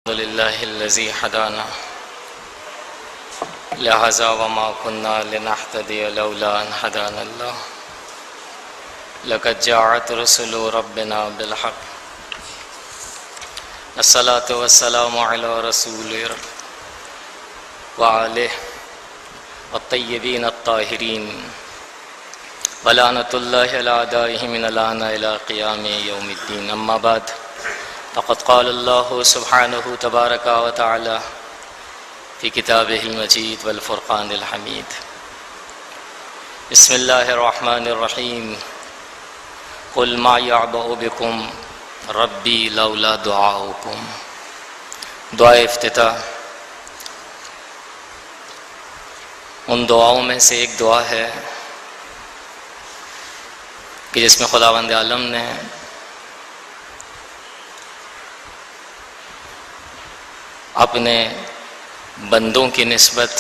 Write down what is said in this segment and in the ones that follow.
الحمد لله الذي هدانا لهذا وما كنا لنهتدي لولا أن هدانا الله لقد جاءت رسل ربنا بالحق الصلاة والسلام على رسول وآله الطيبين الطاهرين ولعنة الله على أعدائهم من الآن إلى قيام يوم الدين. أما بعد فقد قال الله سبحانه تبارك وتعالى في كتابه المجيد والفرقان الحميد. بسم الله الرحمن الرحيم. قل ما يعبأ بكم ربي لولا دعاؤكم. دعا افتتاح ان دعاؤں میں سے ایک دعا ہے کہ جس میں خداوند عالم نے اپنے بندوں کی نسبت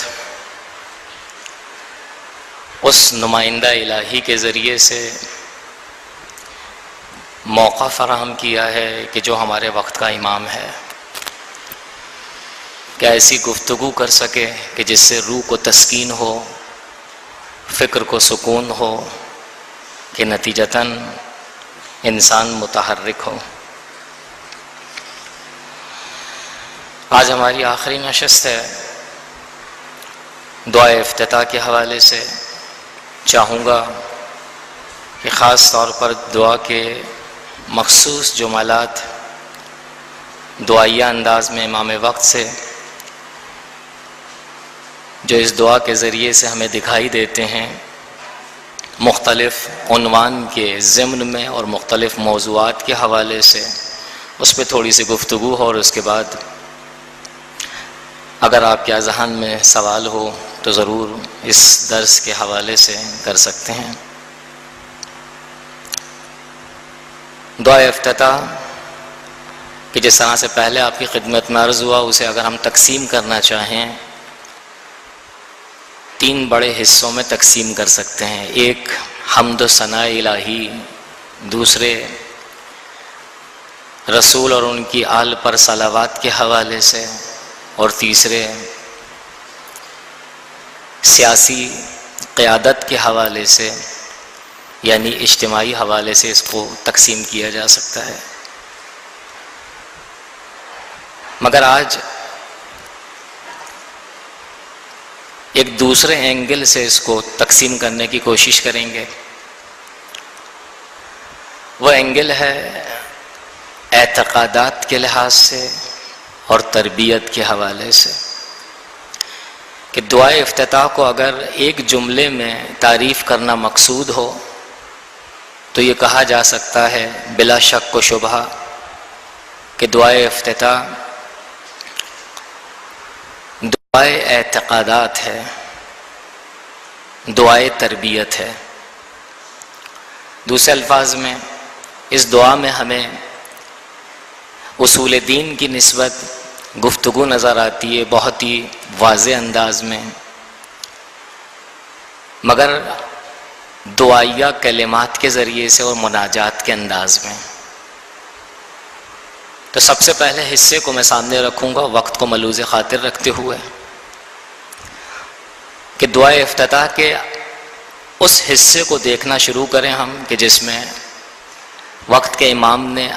اس نمائندہ الہی کے ذریعے سے موقع فراہم کیا ہے کہ جو ہمارے وقت کا امام ہے، کہ ایسی گفتگو کر سکے کہ جس سے روح کو تسکین ہو، فکر کو سکون ہو، کہ نتیجتاً انسان متحرک ہو۔ آج ہماری آخری نشست ہے۔ دعا افتتاح کے حوالے سے چاہوں گا کہ خاص طور پر دعا کے مخصوص جملات دعائیہ انداز میں امام وقت سے جو اس دعا کے ذریعے سے ہمیں دکھائی دیتے ہیں، مختلف عنوان کے ضمن میں اور مختلف موضوعات کے حوالے سے اس پہ تھوڑی سی گفتگو ہو، اور اس کے بعد اگر آپ کے اذہان میں سوال ہو تو ضرور اس درس کے حوالے سے کر سکتے ہیں۔ دعا افتتاح کہ جس طرح سے پہلے آپ کی خدمت میں عرض ہوا، اسے اگر ہم تقسیم کرنا چاہیں تین بڑے حصوں میں تقسیم کر سکتے ہیں۔ ایک حمد و ثناء الہی، دوسرے رسول اور ان کی آل پر صلوات کے حوالے سے، اور تیسرے سیاسی قیادت کے حوالے سے، یعنی اجتماعی حوالے سے اس کو تقسیم کیا جا سکتا ہے۔ مگر آج ایک دوسرے اینگل سے اس کو تقسیم کرنے کی کوشش کریں گے۔ وہ اینگل ہے اعتقادات کے لحاظ سے اور تربیت کے حوالے سے، کہ دعا افتتاح کو اگر ایک جملے میں تعریف کرنا مقصود ہو تو یہ کہا جا سکتا ہے بلا شک و شبہ کہ دعا افتتاح دعائے اعتقادات ہے، دعائے تربیت ہے۔ دوسرے الفاظ میں اس دعا میں ہمیں اصول دین کی نسبت گفتگو نظر آتی ہے بہت ہی واضح انداز میں، مگر دعائیہ کلمات کے ذریعے سے اور مناجات کے انداز میں۔ تو سب سے پہلے حصے کو میں سامنے رکھوں گا وقت کو ملوز خاطر رکھتے ہوئے، کہ دعا افتتاح کے اس حصے کو دیکھنا شروع کریں ہم کہ جس میں وقت کے امام نے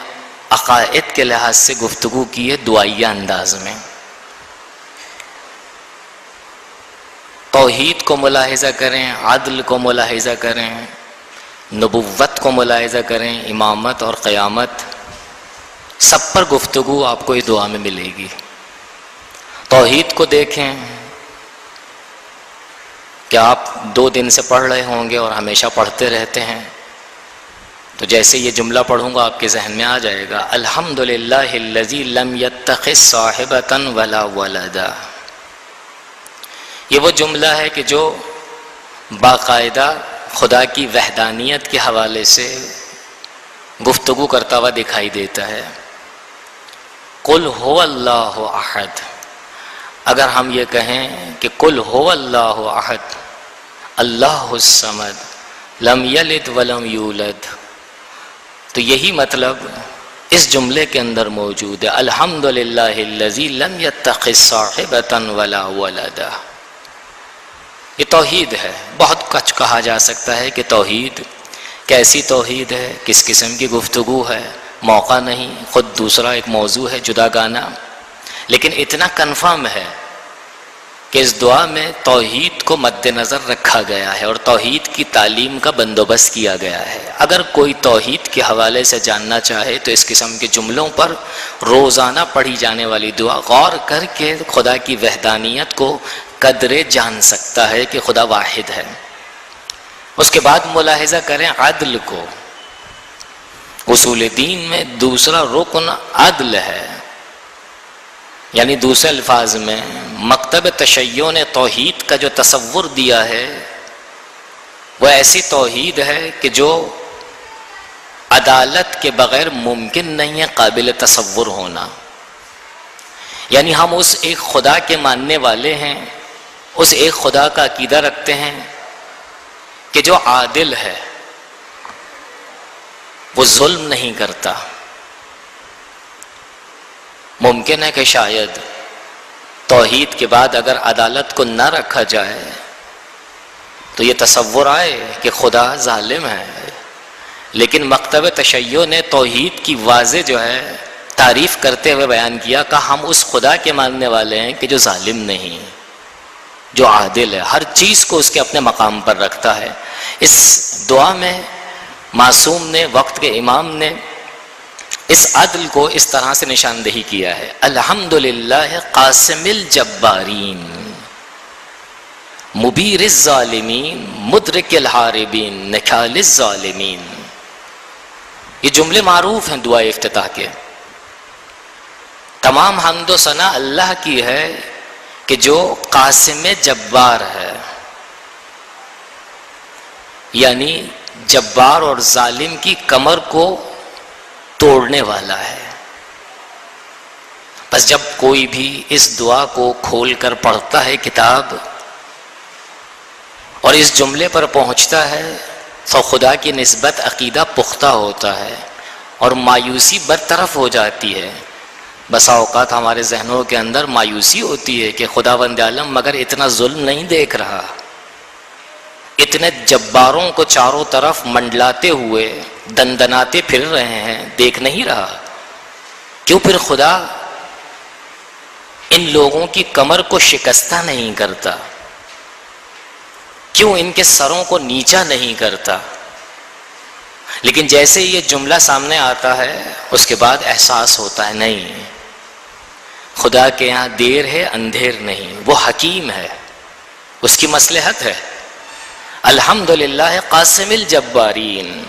عقائد کے لحاظ سے گفتگو کی ہے دعائیہ انداز میں۔ توحید کو ملاحظہ کریں، عدل کو ملاحظہ کریں، نبوت کو ملاحظہ کریں، امامت اور قیامت، سب پر گفتگو آپ کو اس دعا میں ملے گی۔ توحید کو دیکھیں کہ آپ 2 دن سے پڑھ رہے ہوں گے اور ہمیشہ پڑھتے رہتے ہیں، تو جیسے یہ جملہ پڑھوں گا آپ کے ذہن میں آ جائے گا، الحمدللہ الذی لم یتخذ صاحبۃ ولا ولدا۔ یہ وہ جملہ ہے کہ جو باقاعدہ خدا کی وحدانیت کے حوالے سے گفتگو کرتا ہوا دکھائی دیتا ہے۔ قل هو اللہ احد، اگر ہم یہ کہیں کہ قل هو اللہ احد اللہ الصمد لم یلد ولم یولد، تو یہی مطلب اس جملے کے اندر موجود ہے الحمدللہ الذی لم یتخذ صاحبۃ ولا ولدا. یہ توحید ہے. بہت کچھ کہا جا سکتا ہے کہ توحید کیسی توحید ہے، کس قسم کی گفتگو ہے، موقع نہیں، خود دوسرا ایک موضوع ہے جدا گانا. لیکن اتنا کنفرم ہے کہ اس دعا میں توحید کو مد نظر رکھا گیا ہے اور توحید کی تعلیم کا بندوبست کیا گیا ہے. اگر کوئی توحید کے حوالے سے جاننا چاہے تو اس قسم کے جملوں پر روزانہ پڑھی جانے والی دعا غور کر کے خدا کی وحدانیت کو قدرے جان سکتا ہے کہ خدا واحد ہے. اس کے بعد ملاحظہ کریں عدل کو. اصول دین میں دوسرا رکن عدل ہے، یعنی دوسرے الفاظ میں مکتب تشیع نے توحید کا جو تصور دیا ہے وہ ایسی توحید ہے کہ جو عدالت کے بغیر ممکن نہیں ہے قابل تصور ہونا. یعنی ہم اس ایک خدا کے ماننے والے ہیں، اس ایک خدا کا عقیدہ رکھتے ہیں کہ جو عادل ہے، وہ ظلم نہیں کرتا. ممکن ہے کہ شاید توحید کے بعد اگر عدالت کو نہ رکھا جائے تو یہ تصور آئے کہ خدا ظالم ہے، لیکن مکتب تشیع نے توحید کی واضح جو ہے تعریف کرتے ہوئے بیان کیا کہ ہم اس خدا کے ماننے والے ہیں کہ جو ظالم نہیں، جو عادل ہے، ہر چیز کو اس کے اپنے مقام پر رکھتا ہے. اس دعا میں معصوم نے، وقت کے امام نے اس عدل کو اس طرح سے نشاندہی کیا ہے. الحمدللہ قاسم الجبارین مبیر الظالمین مدرک الحاربین نکال الظالمین. یہ جملے معروف ہیں دعا افتتاح کے. تمام حمد و ثنا اللہ کی ہے کہ جو قاسم جبار ہے، یعنی جبار اور ظالم کی کمر کو توڑنے والا ہے. بس جب کوئی بھی اس دعا کو کھول کر پڑھتا ہے کتاب اور اس جملے پر پہنچتا ہے تو خدا کی نسبت عقیدہ پختہ ہوتا ہے اور مایوسی برطرف ہو جاتی ہے. بسا اوقات ہمارے ذہنوں کے اندر مایوسی ہوتی ہے کہ خداوند عالم مگر اتنا ظلم نہیں دیکھ رہا، اتنے جباروں کو چاروں طرف منڈلاتے ہوئے دندناتے پھر رہے ہیں، دیکھ نہیں رہا؟ کیوں پھر خدا ان لوگوں کی کمر کو شکستہ نہیں کرتا؟ کیوں ان کے سروں کو نیچا نہیں کرتا؟ لیکن جیسے یہ جملہ سامنے آتا ہے اس کے بعد احساس ہوتا ہے نہیں، خدا کے یہاں دیر ہے اندھیر نہیں، وہ حکیم ہے، اس کی مصلحت ہے. الحمدللہ قاسم الجبارین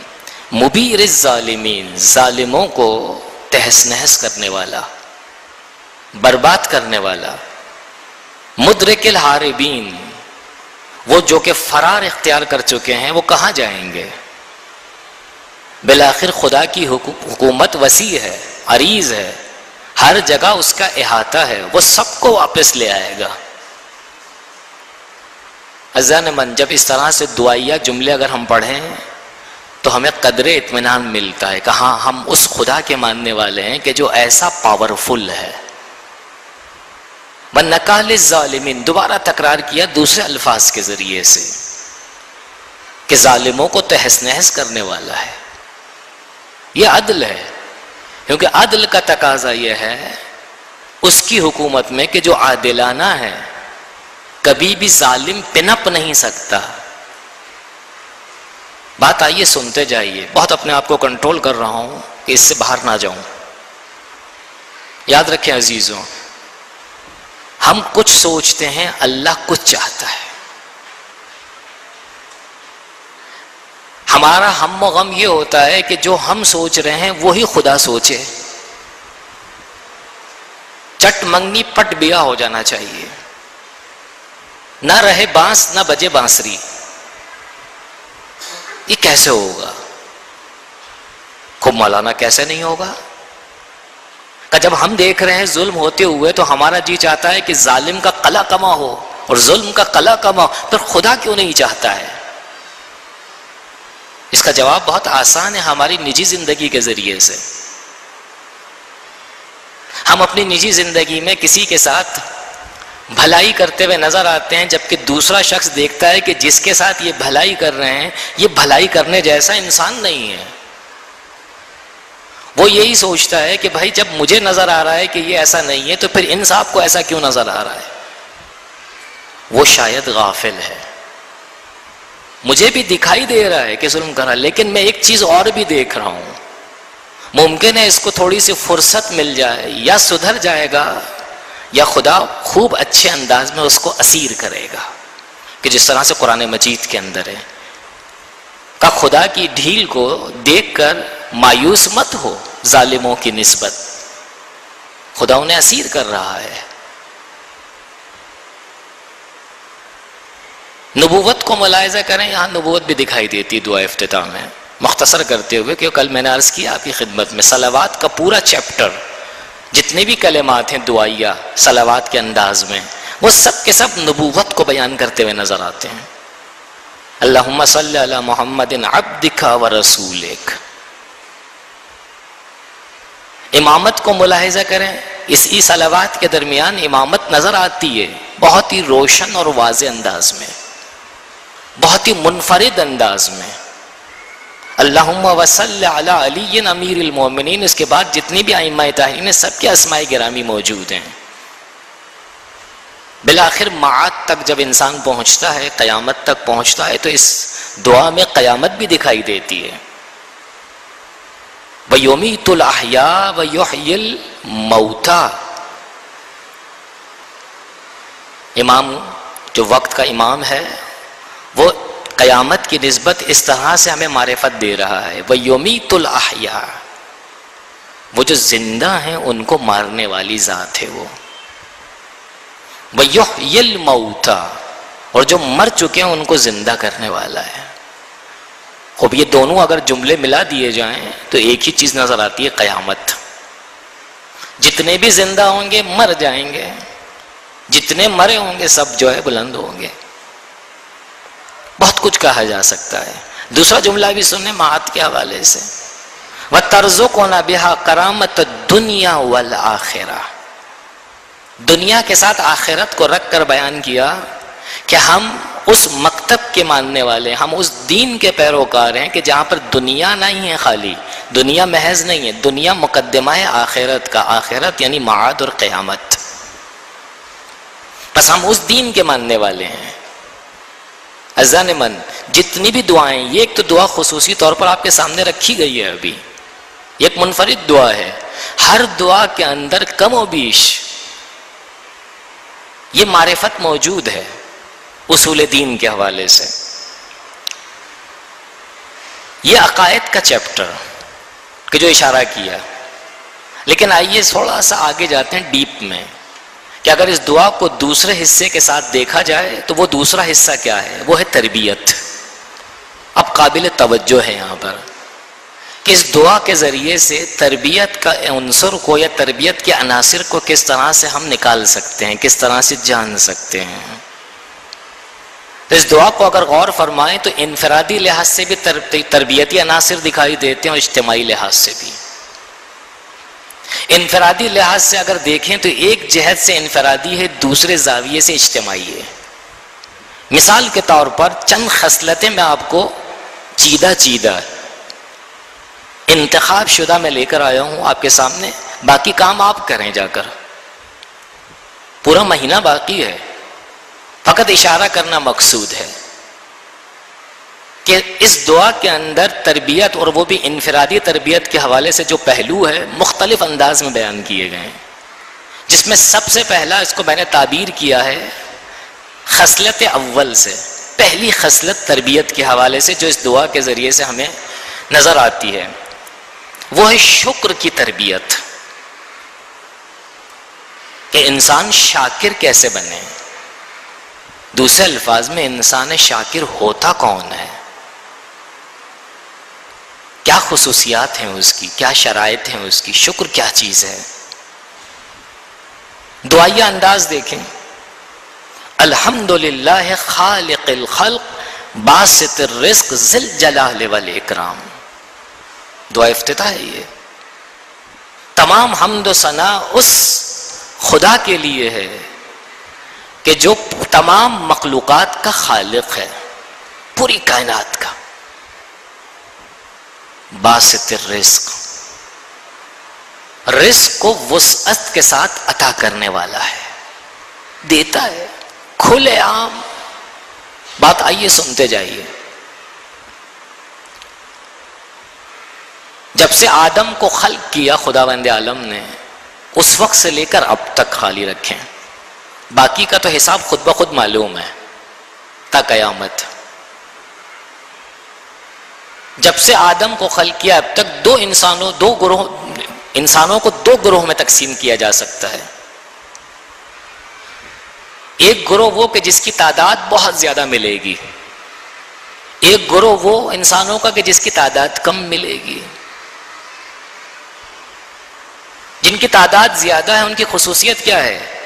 مبیر الظالمین، ظالموں کو تہس نہس کرنے والا، برباد کرنے والا. مدرک الحاربین، وہ جو کہ فرار اختیار کر چکے ہیں وہ کہاں جائیں گے؟ بالآخر خدا کی حکومت وسیع ہے، عریض ہے، ہر جگہ اس کا احاطہ ہے، وہ سب کو واپس لے آئے گا. عزیزان من، جب اس طرح سے دعائیہ جملے اگر ہم پڑھیں تو ہمیں قدر اطمینان ملتا ہے کہ ہاں ہم اس خدا کے ماننے والے ہیں کہ جو ایسا پاورفل ہے. وَنَكَالِ الظَّالِمِينَ، دوبارہ تکرار کیا دوسرے الفاظ کے ذریعے سے کہ ظالموں کو تہس نہس کرنے والا ہے. یہ عدل ہے، کیونکہ عدل کا تقاضا یہ ہے اس کی حکومت میں کہ جو عادلانہ ہے کبھی بھی ظالم پنپ نہیں سکتا. بات آئیے سنتے جائیے، بہت اپنے آپ کو کنٹرول کر رہا ہوں کہ اس سے باہر نہ جاؤں. یاد رکھیں عزیزوں، ہم کچھ سوچتے ہیں، اللہ کچھ چاہتا ہے. ہمارا ہم و غم یہ ہوتا ہے کہ جو ہم سوچ رہے ہیں وہی خدا سوچے. چٹ منگنی پٹ بیا ہو جانا چاہیے، نہ رہے بانس نہ بجے بانسری. یہ کیسے ہوگا؟ خوب مولانا کیسے نہیں ہوگا؟ کہ جب ہم دیکھ رہے ہیں ظلم ہوتے ہوئے تو ہمارا جی چاہتا ہے کہ ظالم کا قلع کما ہو اور ظلم کا قلع کما ہو، پھر خدا کیوں نہیں چاہتا ہے؟ اس کا جواب بہت آسان ہے، ہماری نجی زندگی کے ذریعے سے. ہم اپنی نجی زندگی میں کسی کے ساتھ بھلائی کرتے ہوئے نظر آتے ہیں، جبکہ دوسرا شخص دیکھتا ہے کہ جس کے ساتھ یہ بھلائی کر رہے ہیں یہ بھلائی کرنے جیسا انسان نہیں ہے. وہ یہی سوچتا ہے کہ بھائی جب مجھے نظر آ رہا ہے کہ یہ ایسا نہیں ہے تو پھر ان صاحب کو ایسا کیوں نظر آ رہا ہے. وہ شاید غافل ہے. مجھے بھی دکھائی دے رہا ہے کہ ظلم کر رہا ہے، لیکن میں ایک چیز اور بھی دیکھ رہا ہوں. ممکن ہے اس کو تھوڑی سی فرصت مل جائے، یا سدھر جائے گا یا خدا خوب اچھے انداز میں اس کو اسیر کرے گا، کہ جس طرح سے قرآن مجید کے اندر ہے کہ خدا کی ڈھیل کو دیکھ کر مایوس مت ہو ظالموں کی نسبت، خدا انہیں اسیر کر رہا ہے. نبوت کو ملاحظہ کریں، یہاں نبوت بھی دکھائی دیتی دعا افتتاح میں. مختصر کرتے ہوئے کہ کل میں نے عرض کیا آپ کی خدمت میں، صلوات کا پورا چیپٹر، جتنے بھی کلمات ہیں دعائیہ صلوات کے انداز میں، وہ سب کے سب نبوت کو بیان کرتے ہوئے نظر آتے ہیں. اللہم صلی علی محمد عبدک و رسولک. امامت کو ملاحظہ کریں، اسی صلوات کے درمیان امامت نظر آتی ہے بہت ہی روشن اور واضح انداز میں، بہت ہی منفرد انداز میں. اللہم وصلی علی علی امیر المومنین، اس کے بعد جتنی بھی ائمہ طاہرین ہیں سب کے اسماء گرامی موجود ہیں. بالآخر معاد تک جب انسان پہنچتا ہے، قیامت تک پہنچتا ہے، تو اس دعا میں قیامت بھی دکھائی دیتی ہے. وَيُمِيتُ الْأَحْيَاءَ وَيُحْيِي الْمَوْتَى. امام جو وقت کا امام ہے وہ قیامت کی نسبت اس طرح سے ہمیں معرفت دے رہا ہے. وَيُمِيتُ الْأَحْيَاءَ، وہ جو زندہ ہیں ان کو مارنے والی ذات ہے وہ. وَيُحْيِي الْمَوْتَى، اور جو مر چکے ہیں ان کو زندہ کرنے والا ہے. اب یہ دونوں اگر جملے ملا دیے جائیں تو ایک ہی چیز نظر آتی ہے، قیامت. جتنے بھی زندہ ہوں گے مر جائیں گے، جتنے مرے ہوں گے سب جو ہے بلند ہوں گے. بہت کچھ کہا جا سکتا ہے. دوسرا جملہ بھی سنیں معاد کے حوالے سے، وَتَرْزُقُنَا بِهَا قَرَامَةَ الدُّنْيَا وَالْآخِرَةِ. دنیا کے ساتھ آخرت کو رکھ کر بیان کیا کہ ہم اس مکتب کے ماننے والے، ہم اس دین کے پیروکار ہیں کہ جہاں پر دنیا نہیں ہے، خالی دنیا محض نہیں ہے، دنیا مقدمہ ہے آخرت کا. آخرت یعنی معاد اور قیامت. بس ہم اس دین کے ماننے والے ہیں. عزیزان من، جتنی بھی دعائیں، یہ ایک تو دعا خصوصی طور پر آپ کے سامنے رکھی گئی ہے ابھی، یہ ایک منفرد دعا ہے. ہر دعا کے اندر کم و بیش یہ معرفت موجود ہے اصول دین کے حوالے سے. یہ عقائد کا چیپٹر کہ جو اشارہ کیا. لیکن آئیے تھوڑا سا آگے جاتے ہیں ڈیپ میں، کہ اگر اس دعا کو دوسرے حصے کے ساتھ دیکھا جائے تو وہ دوسرا حصہ کیا ہے؟ وہ ہے تربیت. اب قابل توجہ ہے یہاں پر کہ اس دعا کے ذریعے سے تربیت کا عنصر کو یا تربیت کے عناصر کو کس طرح سے ہم نکال سکتے ہیں، کس طرح سے جان سکتے ہیں. اس دعا کو اگر غور فرمائیں تو انفرادی لحاظ سے بھی تربیتی عناصر دکھائی دیتے ہیں اور اجتماعی لحاظ سے بھی. انفرادی لحاظ سے اگر دیکھیں تو ایک جہت سے انفرادی ہے، دوسرے زاویے سے اجتماعی ہے. مثال کے طور پر چند خصلتیں میں آپ کو چیدہ انتخاب شدہ میں لے کر آیا ہوں آپ کے سامنے. باقی کام آپ کریں جا کر، پورا مہینہ باقی ہے، فقط اشارہ کرنا مقصود ہے کہ اس دعا کے اندر تربیت، اور وہ بھی انفرادی تربیت کے حوالے سے جو پہلو ہے مختلف انداز میں بیان کیے گئے ہیں. جس میں سب سے پہلا اس کو میں نے تعبیر کیا ہے خصلت اول سے. پہلی خصلت تربیت کے حوالے سے جو اس دعا کے ذریعے سے ہمیں نظر آتی ہے وہ ہے شکر کی تربیت، کہ انسان شاکر کیسے بنے. دوسرے الفاظ میں انسان شاکر ہوتا کون ہے، کیا خصوصیات ہیں اس کی، کیا شرائط ہیں اس کی، شکر کیا چیز ہے. دعائیہ انداز دیکھیں، الحمدللہ خالق الخلق باسط الرزق ذی الجلال والاکرام. دعا افتتاح ہے یہ. تمام حمد و ثنا اس خدا کے لیے ہے کہ جو تمام مخلوقات کا خالق ہے، پوری کائنات کا، باسط الرزق، رزق کو وسعت کے ساتھ عطا کرنے والا ہے، دیتا ہے کھلے عام۔ بات آئیے سنتے جائیے۔ جب سے آدم کو خلق کیا خداوند عالم نے، اس وقت سے لے کر اب تک خالی رکھیں، باقی کا تو حساب خود بخود معلوم ہے تا قیامت۔ جب سے آدم کو خلق کیا اب تک انسانوں کو دو گروہ میں تقسیم کیا جا سکتا ہے۔ ایک گروہ وہ کہ جس کی تعداد بہت زیادہ ملے گی، ایک گروہ وہ انسانوں کا کہ جس کی تعداد کم ملے گی۔ جن کی تعداد زیادہ ہے ان کی خصوصیت کیا ہے؟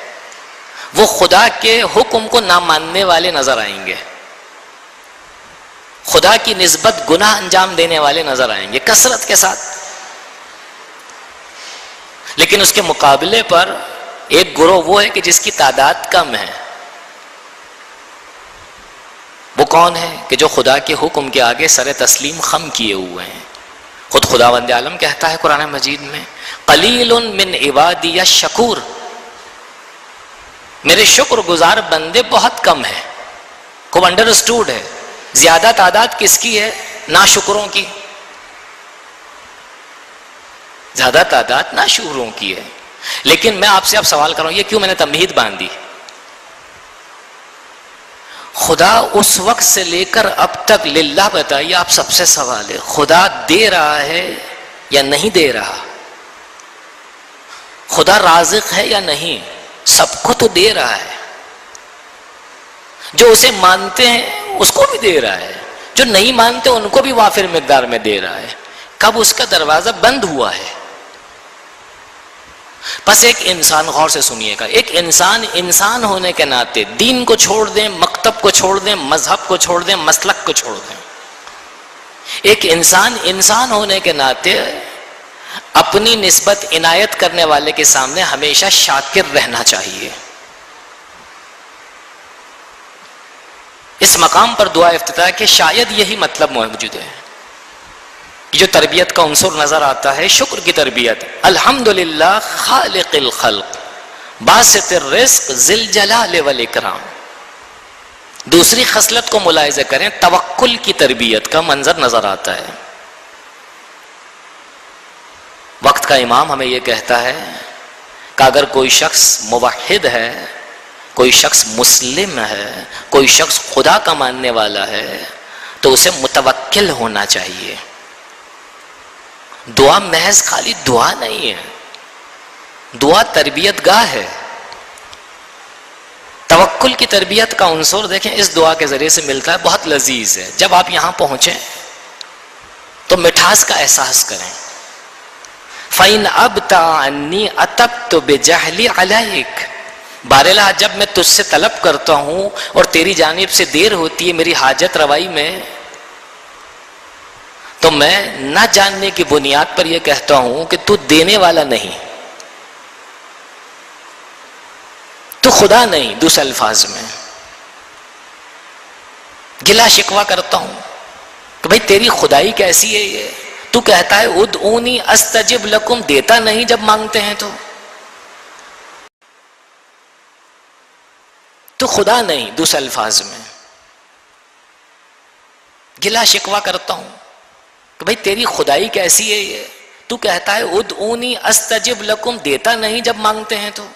وہ خدا کے حکم کو نہ ماننے والے نظر آئیں گے، خدا کی نسبت گناہ انجام دینے والے نظر آئیں گے کثرت کے ساتھ۔ لیکن اس کے مقابلے پر ایک گروہ وہ ہے کہ جس کی تعداد کم ہے۔ وہ کون ہے؟ کہ جو خدا کے حکم کے آگے سر تسلیم خم کیے ہوئے ہیں۔ خود خداوند عالم کہتا ہے قرآن مجید میں، قلیل من عبادی الشکور، میرے شکر گزار بندے بہت کم ہیں۔ خوب انڈرسٹوڈ ہے، زیادہ تعداد کس کی ہے؟ ناشکروں کی، زیادہ تعداد ناشکروں کی ہے۔ لیکن میں آپ سے اب سوال کروں، یہ کیوں میں نے تمہید باندھی؟ خدا اس وقت سے لے کر اب تک، للہ بتائیے آپ سب سے سوال ہے، خدا دے رہا ہے یا نہیں دے رہا؟ خدا رازق ہے یا نہیں؟ سب کو تو دے رہا ہے، جو اسے مانتے ہیں اس کو بھی دے رہا ہے، جو نہیں مانتے ان کو بھی وافر مقدار میں دے رہا ہے۔ کب اس کا دروازہ بند ہوا ہے؟ بس ایک انسان، غور سے سنیے گا، ایک انسان ہونے کے ناطے دین کو چھوڑ دیں، مکتب کو چھوڑ دیں، مذہب کو چھوڑ دیں، مسلک کو چھوڑ دیں، ایک انسان ہونے کے ناطے اپنی نسبت عنایت کرنے والے کے سامنے ہمیشہ شاکر رہنا چاہیے۔ اس مقام پر دعا افتتاح کہ شاید یہی مطلب موجود ہے، جو تربیت کا عنصر نظر آتا ہے، شکر کی تربیت۔ الحمدللہ خالق الخلق باسط الرزق ذی الجلال والاکرام۔ دوسری خصلت کو ملاحظہ کریں، توکل کی تربیت کا منظر نظر آتا ہے۔ وقت کا امام ہمیں یہ کہتا ہے کہ اگر کوئی شخص موحد ہے، کوئی شخص مسلم ہے، کوئی شخص خدا کا ماننے والا ہے، تو اسے متوکل ہونا چاہیے۔ دعا محض خالی دعا نہیں ہے، دعا تربیت گاہ ہے۔ توکل کی تربیت کا عنصر دیکھیں اس دعا کے ذریعے سے ملتا ہے، بہت لذیذ ہے۔ جب آپ یہاں پہنچیں تو مٹھاس کا احساس کریں۔ فَإِنْ أَبْتَ عَنِّي أَتَبْتُ بِجَهْلِ عَلَيْكَ، بارالہ جب میں تجھ سے طلب کرتا ہوں اور تیری جانب سے دیر ہوتی ہے میری حاجت روائی میں، تو میں نہ جاننے کی بنیاد پر یہ کہتا ہوں کہ تو دینے والا نہیں، تو خدا نہیں۔ دوسرے الفاظ میں گلا شکوہ کرتا ہوں کہ بھئی تیری خدائی کیسی ہے، یہ تو کہتا ہے ادعونی استجب لکم، دیتا نہیں جب مانگتے ہیں تو خدا نہیں۔ دوسرے الفاظ میں گلا شکوہ کرتا ہوں کہ بھئی تیری خدائی کیسی ہے، یہ تو کہتا ہے ادعونی استجب لکم، دیتا نہیں جب مانگتے ہیں تو۔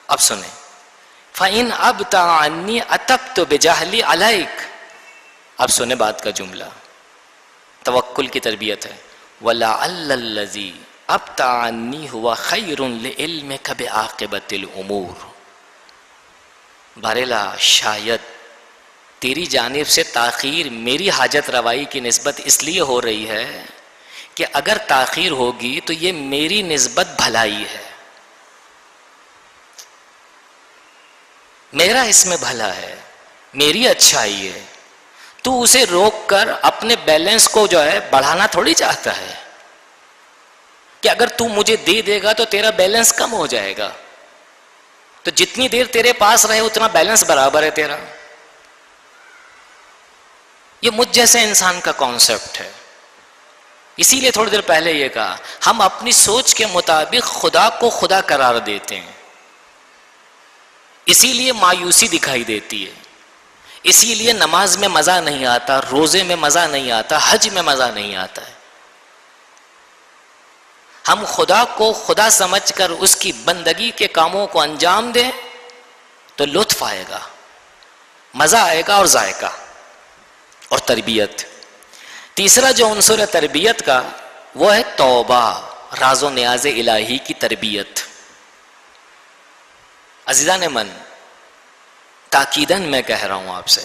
اب سنیں، فَإِنْ أَبْتَ عَنِّي أَتَبْتُ بِجَهْلِ عَلَيْكَ۔ اب سنیں بات کا جملہ، توکل کی تربیت ہے۔ وَلَعَلَّ الَّذِي أَبْتَ عَنِّي هُوَ خَيْرٌ لِعِلْمِكَ بِعَاقِبَةِ الْأُمُورِ، بہرحال شاید تیری جانب سے تاخیر میری حاجت روائی کی نسبت اس لیے ہو رہی ہے کہ اگر تاخیر ہوگی تو یہ میری نسبت بھلائی ہے، میرا اس میں بھلا ہے، میری اچھائی ہے۔ تو اسے روک کر اپنے بیلنس کو جو ہے بڑھانا تھوڑی چاہتا ہے، کہ اگر تو مجھے دے دے گا تو تیرا بیلنس کم ہو جائے گا، تو جتنی دیر تیرے پاس رہے اتنا بیلنس برابر ہے تیرا. یہ مجھ جیسے انسان کا کانسیپٹ ہے. اسی لیے تھوڑی دیر پہلے یہ کہا ہم اپنی سوچ کے مطابق خدا کو خدا قرار دیتے ہیں، اسی لیے مایوسی دکھائی دیتی ہے، اسی لیے نماز میں مزہ نہیں آتا، روزے میں مزہ نہیں آتا، حج میں مزہ نہیں آتا ہے. ہم خدا کو خدا سمجھ کر اس کی بندگی کے کاموں کو انجام دیں تو لطف آئے گا، مزہ آئے گا اور ذائقہ اور تربیت. تیسرا جو عنصر ہے تربیت کا وہ ہے توبہ، راز و نیاز الہی کی تربیت. عزیزان من، تاکیداً میں کہہ رہا ہوں آپ سے،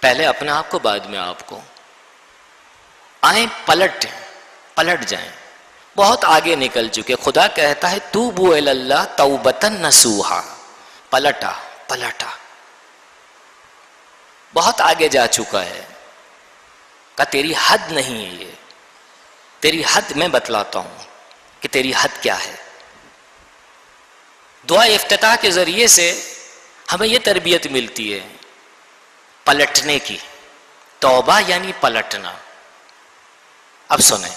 پہلے اپنے آپ کو بعد میں آپ کو، آئیں پلٹ جائیں. بہت آگے نکل چکے. خدا کہتا ہے توبوا الی اللہ توبۃ نصوحا، پلٹا. بہت آگے جا چکا ہے. کہ تیری حد نہیں ہے یہ، تیری حد میں بتلاتا ہوں کہ تیری حد کیا ہے. دعا افتتاح کے ذریعے سے ہمیں یہ تربیت ملتی ہے پلٹنے کی. توبہ یعنی پلٹنا. اب سنیں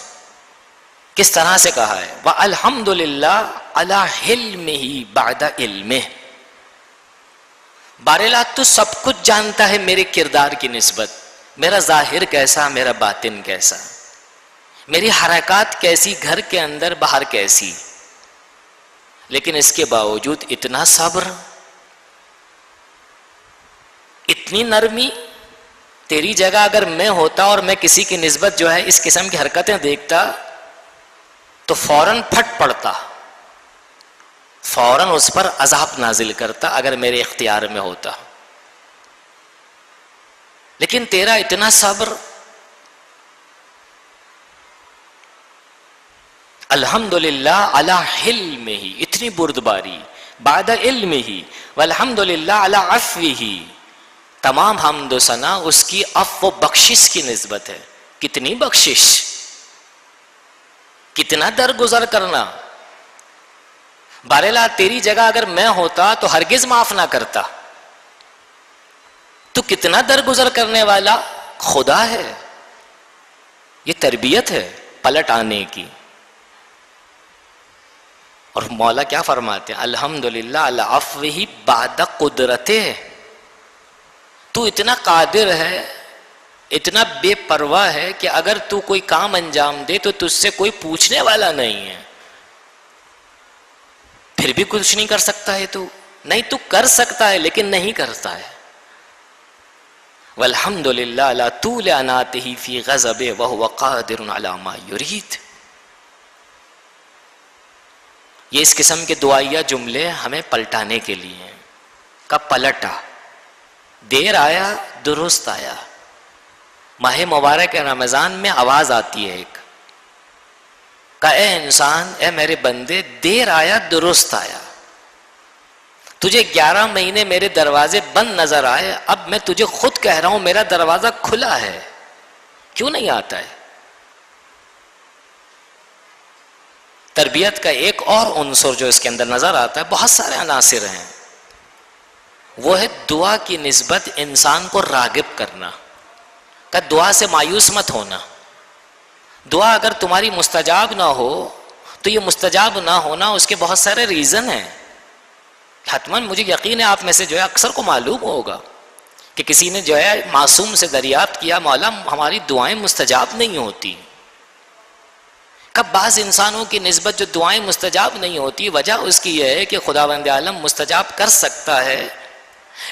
کس طرح سے کہا ہے، وَالْحَمْدُ لِلَّهِ عَلَىٰ حِلْمِهِ بَعْدَ عِلْمِهِ. بارلا تو سب کچھ جانتا ہے میرے کردار کی نسبت، میرا ظاہر کیسا، میرا باطن کیسا، میری حرکات کیسی، گھر کے اندر باہر کیسی، لیکن اس کے باوجود اتنا صبر، اتنی نرمی. تیری جگہ اگر میں ہوتا اور میں کسی کی نسبت جو ہے اس قسم کی حرکتیں دیکھتا تو فوراً پھٹ پڑتا، فوراً اس پر عذاب نازل کرتا اگر میرے اختیار میں ہوتا. لیکن تیرا اتنا صبر. الحمدللہ علی حلمہ، اتنی بردباری، بعد علمہ، والحمدللہ علی عفوہ. تمام حمد و ثنا اس کی عفو و بخشش کی نسبت ہے. کتنی بخشش، کتنا درگزر کرنا. بارلا تیری جگہ اگر میں ہوتا تو ہرگز معاف نہ کرتا. تو کتنا درگزر کرنے والا خدا ہے. یہ تربیت ہے پلٹ آنے کی. اور مولا کیا فرماتے ہیں، الحمدللہ علی عفوہ بعد قدرتہ. تو اتنا قادر ہے، اتنا بے پرواہ ہے کہ اگر تو کوئی کام انجام دے تو تجھ سے کوئی پوچھنے والا نہیں ہے، پھر بھی کچھ نہیں کر سکتا ہے. تو نہیں، تو کر سکتا ہے لیکن نہیں کرتا ہے. والحمدللہ علی طول اناتہ فی غضبہ وہو قادر علی ما یرید. یہ اس قسم کے دعائیہ جملے ہمیں پلٹانے کے لیے ہیں. کب پلٹا، دیر آیا درست آیا. ماہ مبارک رمضان میں آواز آتی ہے ایک کہ اے انسان، اے میرے بندے، دیر آیا درست آیا. تجھے 11 مہینے میرے دروازے بند نظر آئے، اب میں تجھے خود کہہ رہا ہوں میرا دروازہ کھلا ہے، کیوں نہیں آتا ہے؟ تربیت کا ایک اور عنصر جو اس کے اندر نظر آتا ہے، بہت سارے عناصر ہیں، وہ ہے دعا کی نسبت انسان کو راغب کرنا. کہ دعا سے مایوس مت ہونا. دعا اگر تمہاری مستجاب نہ ہو تو یہ مستجاب نہ ہونا اس کے بہت سارے ریزن ہیں. حتماً مجھے یقین ہے آپ میں سے جو ہے اکثر کو معلوم ہوگا کہ کسی نے جو ہے معصوم سے دریافت کیا، مولا ہماری دعائیں مستجاب نہیں ہوتی. کب بعض انسانوں کی نسبت جو دعائیں مستجاب نہیں ہوتی، وجہ اس کی یہ ہے کہ خداوند عالم مستجاب کر سکتا ہے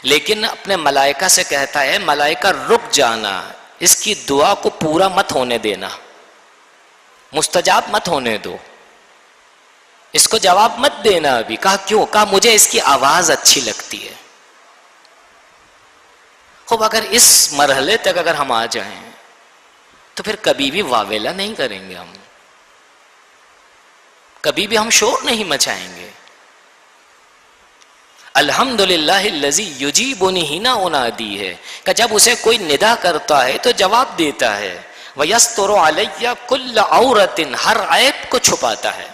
لیکن اپنے ملائکہ سے کہتا ہے ملائکہ رک جانا، اس کی دعا کو پورا مت ہونے دینا، مستجاب مت ہونے دو، اس کو جواب مت دینا ابھی. کہا کیوں؟ کہا مجھے اس کی آواز اچھی لگتی ہے. خوب اگر اس مرحلے تک اگر ہم آ جائیں تو پھر کبھی بھی واویلا نہیں کریں گے، ہم کبھی بھی ہم شور نہیں مچائیں گے. الحمدللہ الذی یجیبنی ہنا انادی ہے کہ جب اسے کوئی ندا کرتا ہے تو جواب دیتا ہے. وَيَسْتُرُ عَلَيَّ كُلَّ عَوْرَةٍ، ہر عیب کو چھپاتا ہے.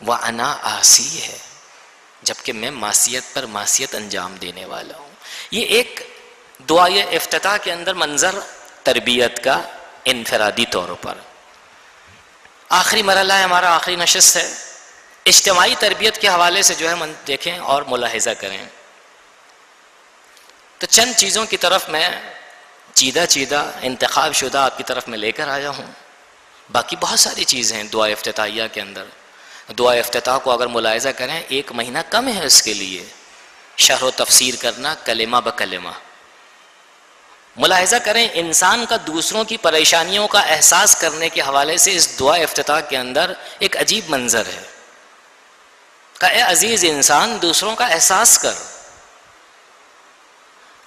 وَأَنَا آسی ہے، جبکہ میں معصیت پر معصیت انجام دینے والا ہوں. یہ ایک دعائے افتتاح کے اندر منظر تربیت کا انفرادی طور پر. آخری مرحلہ ہے ہمارا، آخری نشست ہے. اجتماعی تربیت کے حوالے سے جو ہے دیکھیں اور ملاحظہ کریں تو چند چیزوں کی طرف میں چیدہ انتخاب شدہ آپ کی طرف میں لے کر آیا ہوں. باقی بہت ساری چیزیں ہیں دعا افتتاحیہ کے اندر. دعا افتتاح کو اگر ملاحظہ کریں 1 مہینہ کم ہے اس کے لیے شرح و تفسیر کرنا کلمہ بکلمہ. ملاحظہ کریں انسان کا دوسروں کی پریشانیوں کا احساس کرنے کے حوالے سے اس دعا افتتاح کے اندر ایک عجیب منظر ہے کہ اے عزیز انسان دوسروں کا احساس کر،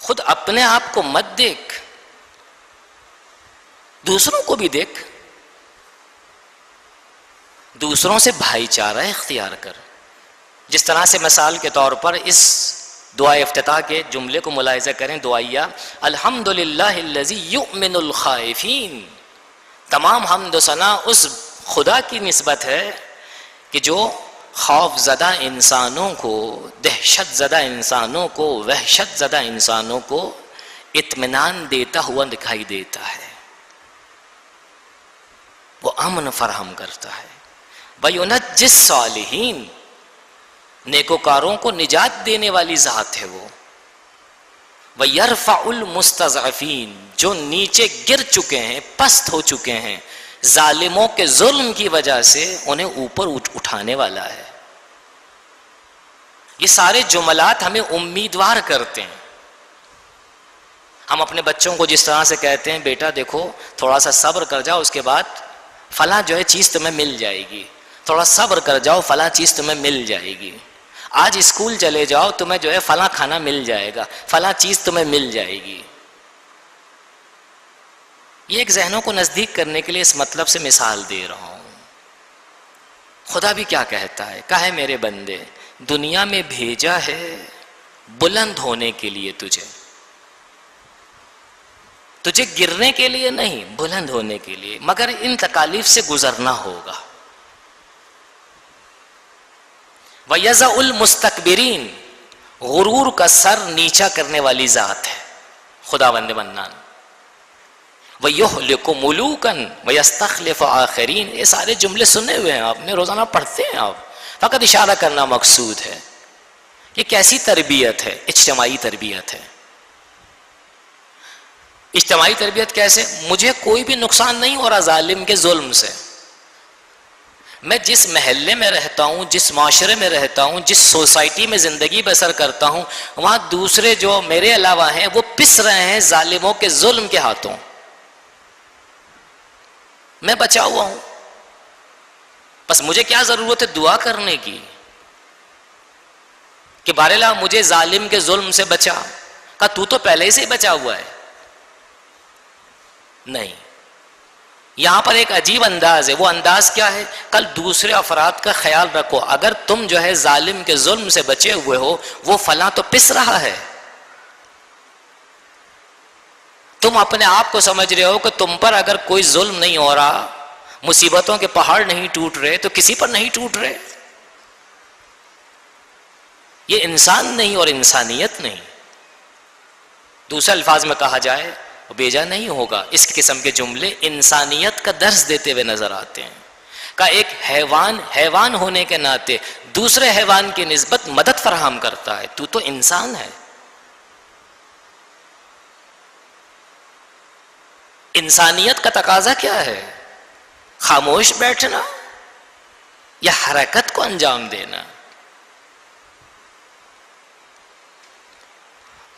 خود اپنے آپ کو مت دیکھ، دوسروں کو بھی دیکھ، دوسروں سے بھائی چارہ اختیار کر. جس طرح سے مثال کے طور پر اس دعا افتتاح کے جملے کو ملاحظہ کریں دعائیہ، الحمدللہ الذی یؤمن الخائفین، تمام حمد و ثنا اس خدا کی نسبت ہے کہ جو خوف زدہ انسانوں کو، دہشت زدہ انسانوں کو، وحشت زدہ انسانوں کو اطمینان دیتا ہوا دکھائی دیتا ہے، وہ امن فراہم کرتا ہے. وَيُنَجِّ الصَّالِحِينَ، نیکوکاروں کو نجات دینے والی ذات ہے وہ. وَيَرْفَعُ الْمُسْتَضْعَفِينَ، جو نیچے گر چکے ہیں، پست ہو چکے ہیں ظالموں کے ظلم کی وجہ سے، انہیں اوپر اٹھانے والا ہے. یہ سارے جملات ہمیں امیدوار کرتے ہیں. ہم اپنے بچوں کو جس طرح سے کہتے ہیں بیٹا دیکھو تھوڑا سا صبر کر جاؤ، اس کے بعد فلاں جو ہے چیز تمہیں مل جائے گی، تھوڑا صبر کر جاؤ فلاں چیز تمہیں مل جائے گی، آج اسکول چلے جاؤ تمہیں جو ہے فلاں کھانا مل جائے گا، فلاں چیز تمہیں مل جائے گی. یہ ایک ذہنوں کو نزدیک کرنے کے لیے اس مطلب سے مثال دے رہا ہوں. خدا بھی کیا کہتا ہے، کہا ہے میرے بندے دنیا میں بھیجا ہے بلند ہونے کے لیے تجھے گرنے کے لیے نہیں، بلند ہونے کے لیے، مگر ان تکالیف سے گزرنا ہوگا. وَيَزَعُ الْمُسْتَكْبِرِينَ، غرور کا سر نیچا کرنے والی ذات ہے خداوند منان. وَيُهْلِكُ مُلُوكًا وَيَسْتَخْلِفُ آخَرِينَ، یہ سارے جملے سنے ہوئے ہیں آپ نے، روزانہ پڑھتے ہیں آپ، فقط اشارہ کرنا مقصود ہے. یہ کیسی تربیت ہے؟ اجتماعی تربیت ہے. اجتماعی تربیت کیسے؟ مجھے کوئی بھی نقصان نہیں ہو رہا ظالم کے ظلم سے. میں جس محلے میں رہتا ہوں، جس معاشرے میں رہتا ہوں، جس سوسائٹی میں زندگی بسر کرتا ہوں، وہاں دوسرے جو میرے علاوہ ہیں وہ پس رہے ہیں ظالموں کے ظلم کے ہاتھوں. میں بچا ہوا ہوں، بس مجھے کیا ضرورت ہے دعا کرنے کی کہ بار اللہ مجھے ظالم کے ظلم سے بچا. کہا تو تو پہلے ہی سے بچا ہوا ہے. نہیں، یہاں پر ایک عجیب انداز ہے. وہ انداز کیا ہے؟ کل دوسرے افراد کا خیال رکھو، اگر تم جو ہے ظالم کے ظلم سے بچے ہوئے ہو، وہ فلاں تو پس رہا ہے، تم اپنے آپ کو سمجھ رہے ہو کہ تم پر اگر کوئی ظلم نہیں ہو رہا، مصیبتوں کے پہاڑ نہیں ٹوٹ رہے، تو کسی پر نہیں ٹوٹ رہے. یہ انسان نہیں اور انسانیت نہیں. دوسرے الفاظ میں کہا جائے بیجا نہیں ہوگا. اس قسم کے جملے انسانیت کا درس دیتے ہوئے نظر آتے ہیں. کہ ایک حیوان ہونے کے ناطے دوسرے حیوان کی نسبت مدد فراہم کرتا ہے. تو انسان ہے. انسانیت کا تقاضا کیا ہے؟ خاموش بیٹھنا یا حرکت کو انجام دینا؟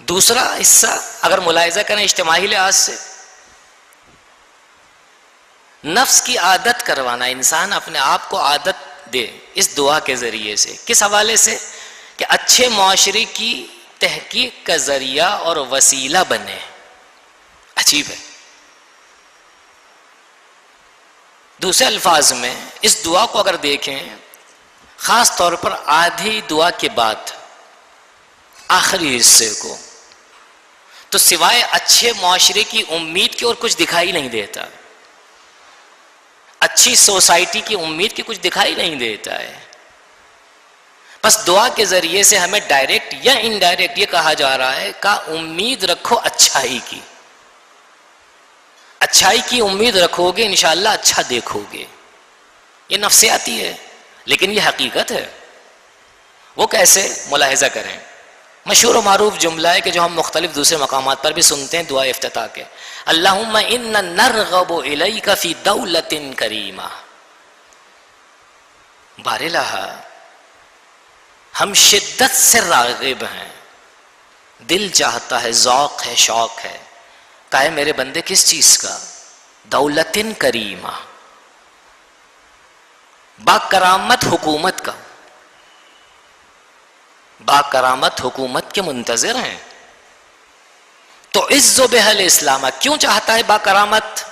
دوسرا حصہ اگر ملاحظہ کریں اجتماعی لحاظ سے، نفس کی عادت کروانا. انسان اپنے آپ کو عادت دے اس دعا کے ذریعے سے. کس حوالے سے؟ کہ اچھے معاشرے کی تحقیق کا ذریعہ اور وسیلہ بنے. عجیب ہے. دوسرے الفاظ میں اس دعا کو اگر دیکھیں، خاص طور پر آدھی دعا کے بعد آخری حصے کو، تو سوائے اچھے معاشرے کی امید کی اور کچھ دکھائی نہیں دیتا، اچھی سوسائٹی کی امید کی کچھ دکھائی نہیں دیتا ہے۔ بس دعا کے ذریعے سے ہمیں ڈائریکٹ یا انڈائریکٹ یہ کہا جا رہا ہے کہ امید رکھو اچھائی کی، اچھائی کی امید رکھو گے انشاءاللہ اچھا دیکھو گے۔ یہ نفسیاتی ہے لیکن یہ حقیقت ہے۔ وہ کیسے؟ ملاحظہ کریں، مشہور و معروف جملہ ہے کہ جو ہم مختلف دوسرے مقامات پر بھی سنتے ہیں دعا افتتاح کے، اللہم انا نرغب الیک فی دولت کریمہ، بارالہ ہم شدت سے راغب ہیں، دل چاہتا ہے، ذوق ہے، شوق ہے، کہے میرے بندے کس چیز کا؟ دولت کریمہ، با کرامت حکومت کا، با کرامت حکومت کے منتظر ہیں۔ تو عز و بہل اسلامہ، کیوں چاہتا ہے با کرامت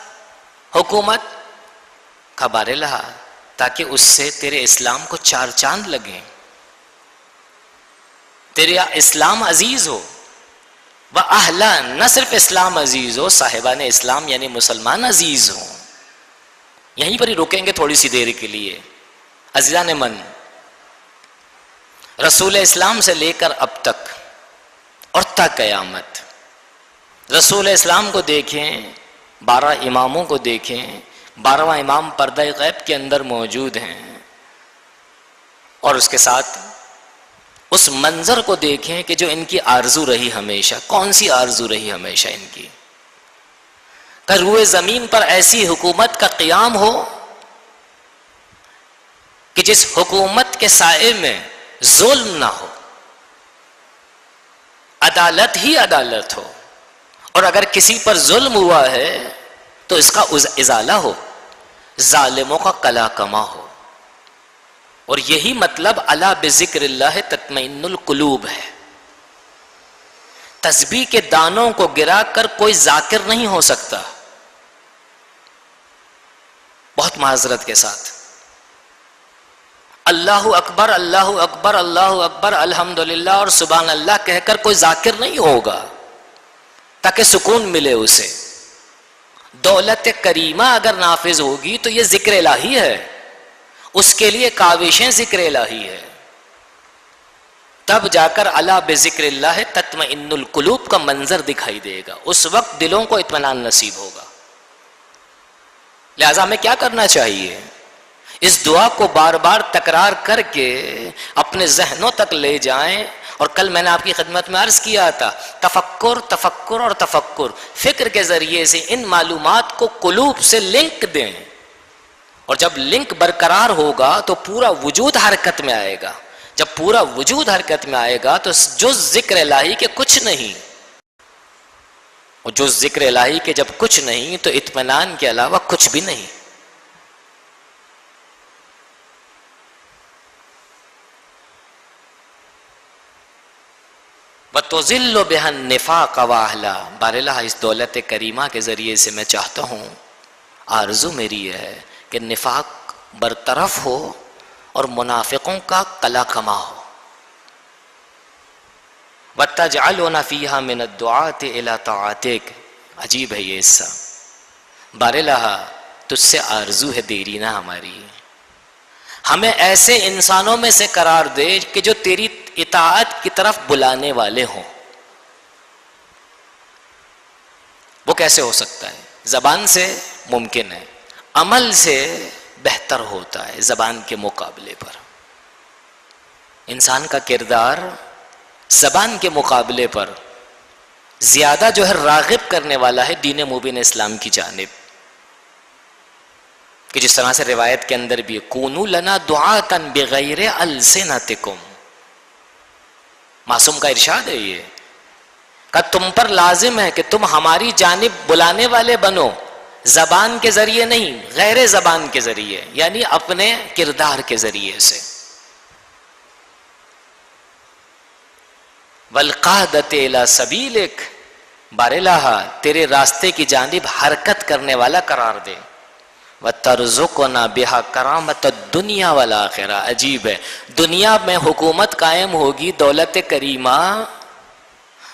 حکومت؟ خبر لہا تاکہ اس سے تیرے اسلام کو چار چاند لگیں، تیرے اسلام عزیز ہو، وَأَهْلًا، نہ صرف اسلام عزیز ہو، صاحبان اسلام یعنی مسلمان عزیز ہوں۔ یہیں پر ہی رکیں گے تھوڑی سی دیر کے لیے۔ عزیزان من، رسول اسلام سے لے کر اب تک اور تا قیامت، رسول اسلام کو دیکھیں، 12 اماموں کو دیکھیں، 12واں امام پردہ غیب کے اندر موجود ہیں، اور اس کے ساتھ اس منظر کو دیکھیں کہ جو ان کی آرزو رہی ہمیشہ۔ کون سی آرزو رہی ہمیشہ ان کی؟ کہ روئے زمین پر ایسی حکومت کا قیام ہو کہ جس حکومت کے سائے میں ظلم نہ ہو، عدالت ہی عدالت ہو، اور اگر کسی پر ظلم ہوا ہے تو اس کا ازالہ ہو، ظالموں کا قلا کما ہو۔ اور یہی مطلب الا بذکر اللہ تطمئن القلوب ہے۔ تسبیح کے دانوں کو گرا کر کوئی ذاکر نہیں ہو سکتا، بہت معذرت کے ساتھ۔ اللہ اکبر اللہ اکبر اللہ اکبر الحمدللہ اور سبحان اللہ کہہ کر کوئی ذاکر نہیں ہوگا تاکہ سکون ملے اسے۔ دولت کریمہ اگر نافذ ہوگی تو یہ ذکر الہی ہے، اس کے لیے کاوشیں ذکر الہی ہے، تب جا کر الا بذکر اللہ تطمئن القلوب کا منظر دکھائی دے گا، اس وقت دلوں کو اطمینان نصیب ہوگا۔ لہذا ہمیں کیا کرنا چاہیے؟ اس دعا کو بار بار تکرار کر کے اپنے ذہنوں تک لے جائیں، اور کل میں نے آپ کی خدمت میں عرض کیا تھا تفکر تفکر اور تفکر، فکر کے ذریعے سے ان معلومات کو قلوب سے لنک دیں، اور جب لنک برقرار ہوگا تو پورا وجود حرکت میں آئے گا۔ جب پورا وجود حرکت میں آئے گا تو جو ذکر الہی کے کچھ نہیں، اور جو ذکر الہی کے جب کچھ نہیں تو اطمینان کے علاوہ کچھ بھی نہیں۔ وَتُذِلُّ بِهَا النِّفَاقَ وَأَهْلَهُ، بارالہ اس دولت کریمہ کے ذریعے سے میں چاہتا ہوں، آرزو میری یہ ہے کہ نفاق برطرف ہو اور منافقوں کا قلا کما ہو۔ وَتَجْعَلُنَا فِيهَا مِنَ الدُّعَاةِ إِلَىٰ طَاعَتِكَ، عجیب ہے یہ حصہ۔ بارالہ تجھ سے آرزو ہے دیری نہ ہماری، ہمیں ایسے انسانوں میں سے قرار دے کہ جو تیری اطاعت کی طرف بلانے والے ہوں۔ وہ کیسے ہو سکتا ہے؟ زبان سے ممکن ہے، عمل سے بہتر ہوتا ہے زبان کے مقابلے پر۔ انسان کا کردار زبان کے مقابلے پر زیادہ جو ہے راغب کرنے والا ہے دین مبین اسلام کی جانب، کہ جس طرح سے روایت کے اندر بھی کونوا لنا دعاۃ بغیر السنتکم، معصوم کا ارشاد ہے یہ کہ تم پر لازم ہے کہ تم ہماری جانب بلانے والے بنو، زبان کے ذریعے نہیں، غیر زبان کے ذریعے، یعنی اپنے کردار کے ذریعے سے۔ والقادۃ الی سبیلک، بارالہ تیرے راستے کی جانب حرکت کرنے والا قرار دے۔ وَتَرْزُقُنَا بِهَا كَرَامَةَ الدُّنْيَا وَالْآخِرَةِ، عجیب ہے، دنیا میں حکومت قائم ہوگی دولت کریمہ،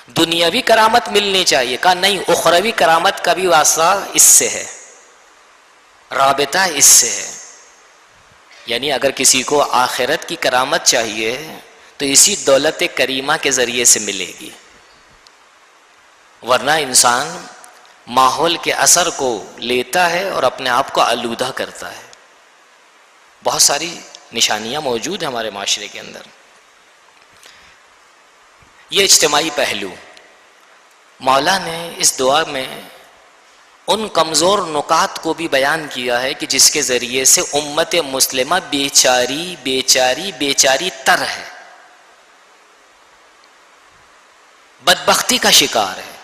دنیاوی کرامت ملنی چاہیے، کہا نہیں، اخروی کرامت کا بھی واسطہ اس سے ہے، رابطہ اس سے ہے. یعنی اگر کسی کو آخرت کی کرامت چاہیے تو اسی دولت کریمہ کے ذریعے سے ملے گی، ورنہ انسان ماحول کے اثر کو لیتا ہے اور اپنے آپ کو آلودہ کرتا ہے. بہت ساری نشانیاں موجود ہیں ہمارے معاشرے کے اندر. یہ اجتماعی پہلو مولا نے اس دعا میں ان کمزور نکات کو بھی بیان کیا ہے کہ جس کے ذریعے سے امت مسلمہ بیچاری بیچاری بیچاری تر ہے، بدبختی کا شکار ہے.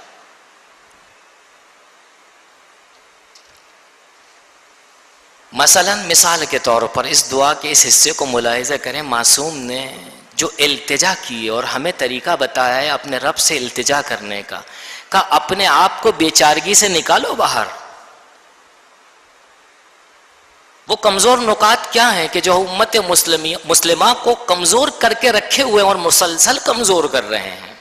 مثلا مثال کے طور پر اس دعا کے اس حصے کو ملاحظہ کریں. معصوم نے جو التجا کی اور ہمیں طریقہ بتایا ہے اپنے رب سے التجا کرنے کا، کہا اپنے آپ کو بیچارگی سے نکالو باہر. وہ کمزور نکات کیا ہیں کہ جو امت مسلمہ کو کمزور کر کے رکھے ہوئے اور مسلسل کمزور کر رہے ہیں.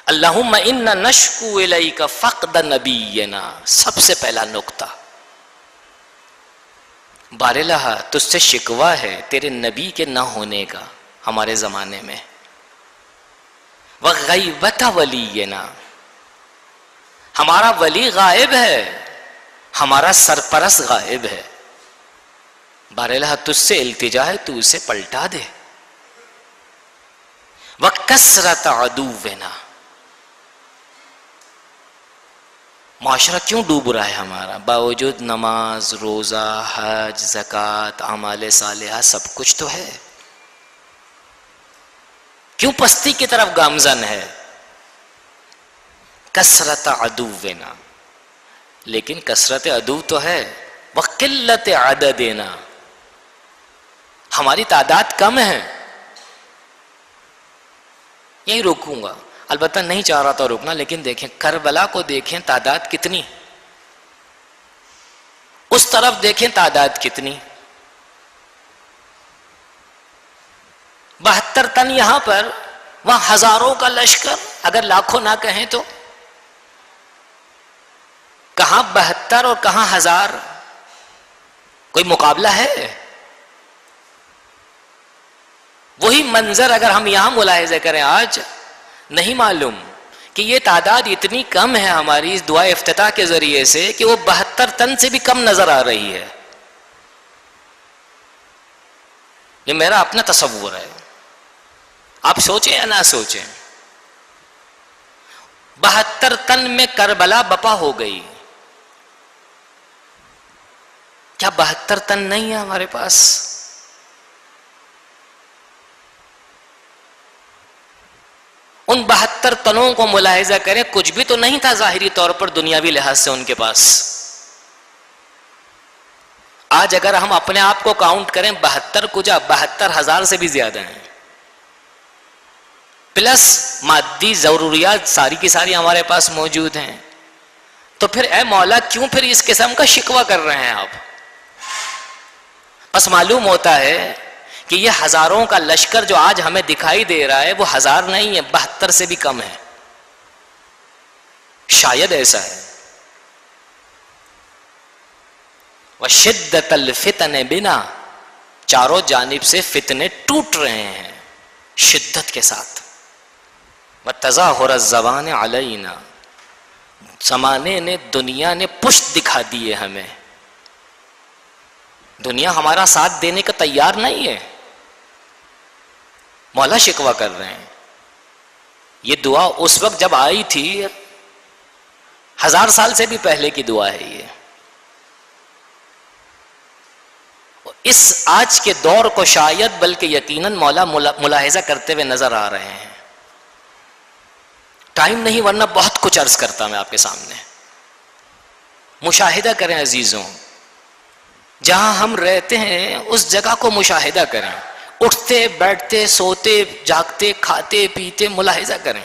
اللہم انا نشکو الیک فقد نبینا، سب سے پہلا نقطہ. بارلہ تجھ سے شکوہ ہے تیرے نبی کے نہ ہونے کا ہمارے زمانے میں. وغیبت ولینا، ہمارا ولی غائب ہے، ہمارا سرپرست غائب ہے. بارلہ تجھ سے التجا ہے تو اسے پلٹا دے. وکثرت عدونا، معاشرہ کیوں ڈوب رہا ہے ہمارا؟ باوجود نماز، روزہ، حج، زکوٰۃ، اعمال صالحہ سب کچھ تو ہے، کیوں پستی کی طرف گامزن ہے؟ کثرت عدونا، لیکن کثرت عدو تو ہے، وقلت عددنا، ہماری تعداد کم ہے. یہی روکوں گا، البتہ نہیں چاہ رہا تھا رکنا، لیکن دیکھیں کربلا کو دیکھیں تعداد کتنی، اس طرف دیکھیں تعداد کتنی. 72 تن یہاں پر، وہاں ہزاروں کا لشکر، اگر لاکھوں نہ کہیں تو. کہاں 72 اور کہاں 1000؟ کوئی مقابلہ ہے؟ وہی منظر اگر ہم یہاں ملاحظہ کریں آج، نہیں معلوم کہ یہ تعداد اتنی کم ہے ہماری اس دعا افتتاح کے ذریعے سے کہ وہ 72 تن سے بھی کم نظر آ رہی ہے. یہ میرا اپنا تصور ہے، آپ سوچیں یا نہ سوچیں. 72 تن میں کربلا بپا ہو گئی. کیا 72 تن نہیں ہے ہمارے پاس؟ ان 72 تنوں کو ملاحظہ کریں، کچھ بھی تو نہیں تھا ظاہری طور پر دنیاوی لحاظ سے ان کے پاس. آج اگر ہم اپنے آپ کو کاؤنٹ کریں 72 کجا 72,000 سے بھی زیادہ ہیں، پلس مادی ضروریات ساری کی ساری ہمارے پاس موجود ہیں. تو پھر اے مولا کیوں پھر اس قسم کا شکوہ کر رہے ہیں آپ؟ بس معلوم ہوتا ہے کہ یہ ہزاروں کا لشکر جو آج ہمیں دکھائی دے رہا ہے وہ 1000 نہیں ہے، 72 سے بھی کم ہے. شاید ایسا ہے. وَشِدَّةَ الْفِتَنِ بِنَا، چاروں جانب سے فتنے ٹوٹ رہے ہیں شدت کے ساتھ. وَتَظَاهُرَ الزَّمَانِ عَلَيْنَا، زمانے نے، دنیا نے پشت دکھا دی ہے ہمیں. دنیا ہمارا ساتھ دینے کا تیار نہیں ہے. مولا شکوہ کر رہے ہیں. یہ دعا اس وقت جب آئی تھی 1000 سال سے بھی پہلے کی دعا ہے یہ. اس آج کے دور کو شاید بلکہ یقیناً مولا ملاحظہ کرتے ہوئے نظر آ رہے ہیں. ٹائم نہیں ورنہ بہت کچھ عرض کرتا میں آپ کے سامنے. مشاہدہ کریں عزیزوں، جہاں ہم رہتے ہیں اس جگہ کو مشاہدہ کریں. اٹھتے بیٹھتے سوتے جاگتے کھاتے پیتے ملاحظہ کریں.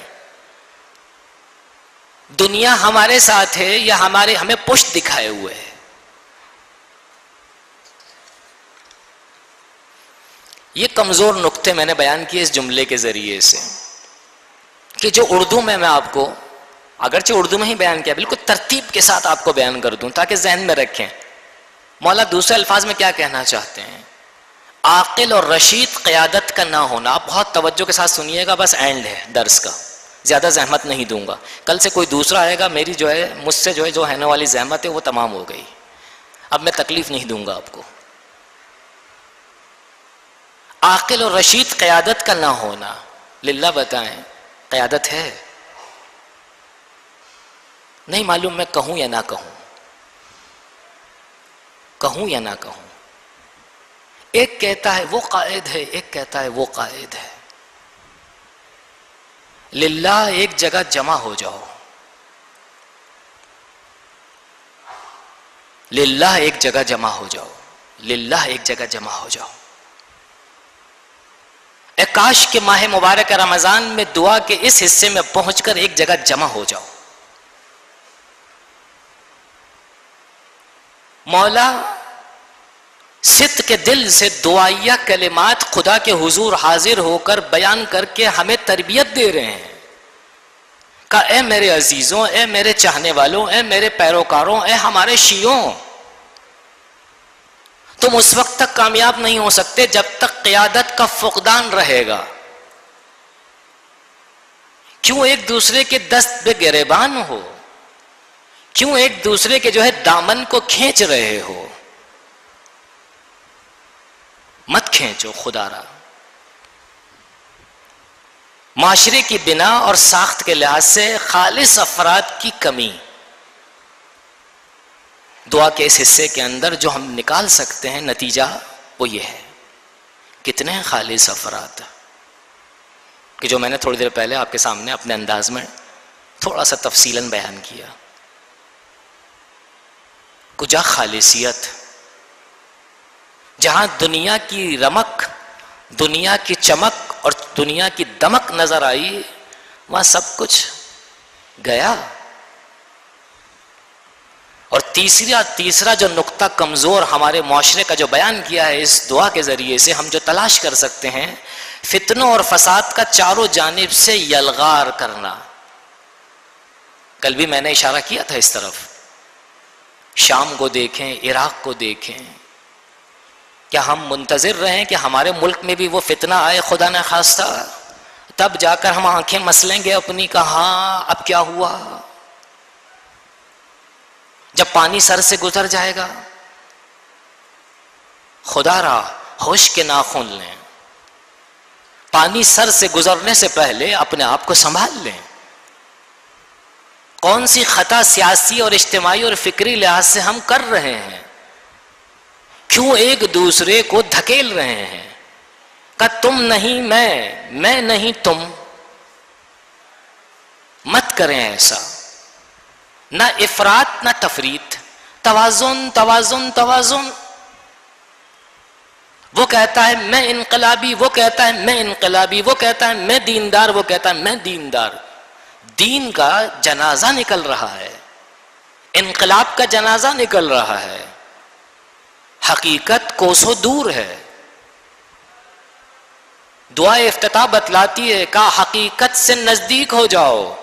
دنیا ہمارے ساتھ ہے یا ہمیں پشت دکھائے ہوئے ہے؟ یہ کمزور نقطے میں نے بیان کیے اس جملے کے ذریعے سے. کہ جو اردو میں آپ کو اگرچہ اردو میں ہی بیان کیا، بالکل ترتیب کے ساتھ آپ کو بیان کر دوں تاکہ ذہن میں رکھیں مولا دوسرے الفاظ میں کیا کہنا چاہتے ہیں. عاقل اور رشید قیادت کا نہ ہونا. آپ بہت توجہ کے ساتھ سنیے گا، بس اینڈ ہے درس کا، زیادہ زحمت نہیں دوں گا. کل سے کوئی دوسرا آئے گا، میری جو ہے مجھ سے جو ہے جو ہونے والی زحمت ہے وہ تمام ہو گئی. اب میں تکلیف نہیں دوں گا آپ کو. عاقل اور رشید قیادت کا نہ ہونا. للہ بتائیں قیادت ہے؟ نہیں معلوم میں کہوں یا نہ کہوں، کہوں یا نہ کہوں. ایک کہتا ہے وہ قائد ہے، ایک کہتا ہے وہ قائد ہے. للہ ایک جگہ جمع ہو جاؤ، للہ ایک جگہ جمع ہو جاؤ، للہ ایک جگہ جمع ہو جاؤ. اے کاش کے ماہ مبارک رمضان میں دعا کے اس حصے میں پہنچ کر ایک جگہ جمع ہو جاؤ. مولا صدق کے دل سے دعائیہ کلمات خدا کے حضور حاضر ہو کر بیان کر کے ہمیں تربیت دے رہے ہیں کہ اے میرے عزیزوں، اے میرے چاہنے والوں، اے میرے پیروکاروں، اے ہمارے شیعوں، تم اس وقت تک کامیاب نہیں ہو سکتے جب تک قیادت کا فقدان رہے گا. کیوں ایک دوسرے کے دست پہ گریبان ہو؟ کیوں ایک دوسرے کے جو ہے دامن کو کھینچ رہے ہو؟ مت کھینچو خدا را. معاشرے کی بنا اور ساخت کے لحاظ سے خالص افراد کی کمی. دعا کے اس حصے کے اندر جو ہم نکال سکتے ہیں نتیجہ وہ یہ ہے، کتنے خالص افراد کہ جو میں نے تھوڑی دیر پہلے آپ کے سامنے اپنے انداز میں تھوڑا سا تفصیلاً بیان کیا. کجا خالصیت، جہاں دنیا کی رمق، دنیا کی چمک اور دنیا کی دمک نظر آئی، وہاں سب کچھ گیا. اور تیسرا جو نقطہ کمزور ہمارے معاشرے کا جو بیان کیا ہے اس دعا کے ذریعے سے ہم جو تلاش کر سکتے ہیں، فتنوں اور فساد کا چاروں جانب سے یلغار کرنا. کل بھی میں نے اشارہ کیا تھا اس طرف. شام کو دیکھیں، عراق کو دیکھیں. کیا ہم منتظر رہیں کہ ہمارے ملک میں بھی وہ فتنہ آئے خدا نہ خواستہ، تب جا کر ہم آنکھیں مسلیں گے اپنی کہ ہاں اب کیا ہوا؟ جب پانی سر سے گزر جائے گا. خدا را ہوش کے ناخن لیں، پانی سر سے گزرنے سے پہلے اپنے آپ کو سنبھال لیں. کون سی خطا سیاسی اور اجتماعی اور فکری لحاظ سے ہم کر رہے ہیں؟ کیوں ایک دوسرے کو دھکیل رہے ہیں کہ تم نہیں میں نہیں تم؟ مت کریں ایسا. نہ افراط نہ تفریط، توازن توازن توازن. وہ کہتا ہے میں انقلابی، وہ کہتا ہے میں انقلابی، وہ کہتا ہے میں دیندار، وہ کہتا ہے میں دیندار. دین کا جنازہ نکل رہا ہے، انقلاب کا جنازہ نکل رہا ہے. حقیقت کوسوں دور ہے. دعا افتتاح بتلاتی ہے کہ حقیقت سے نزدیک ہو جاؤ.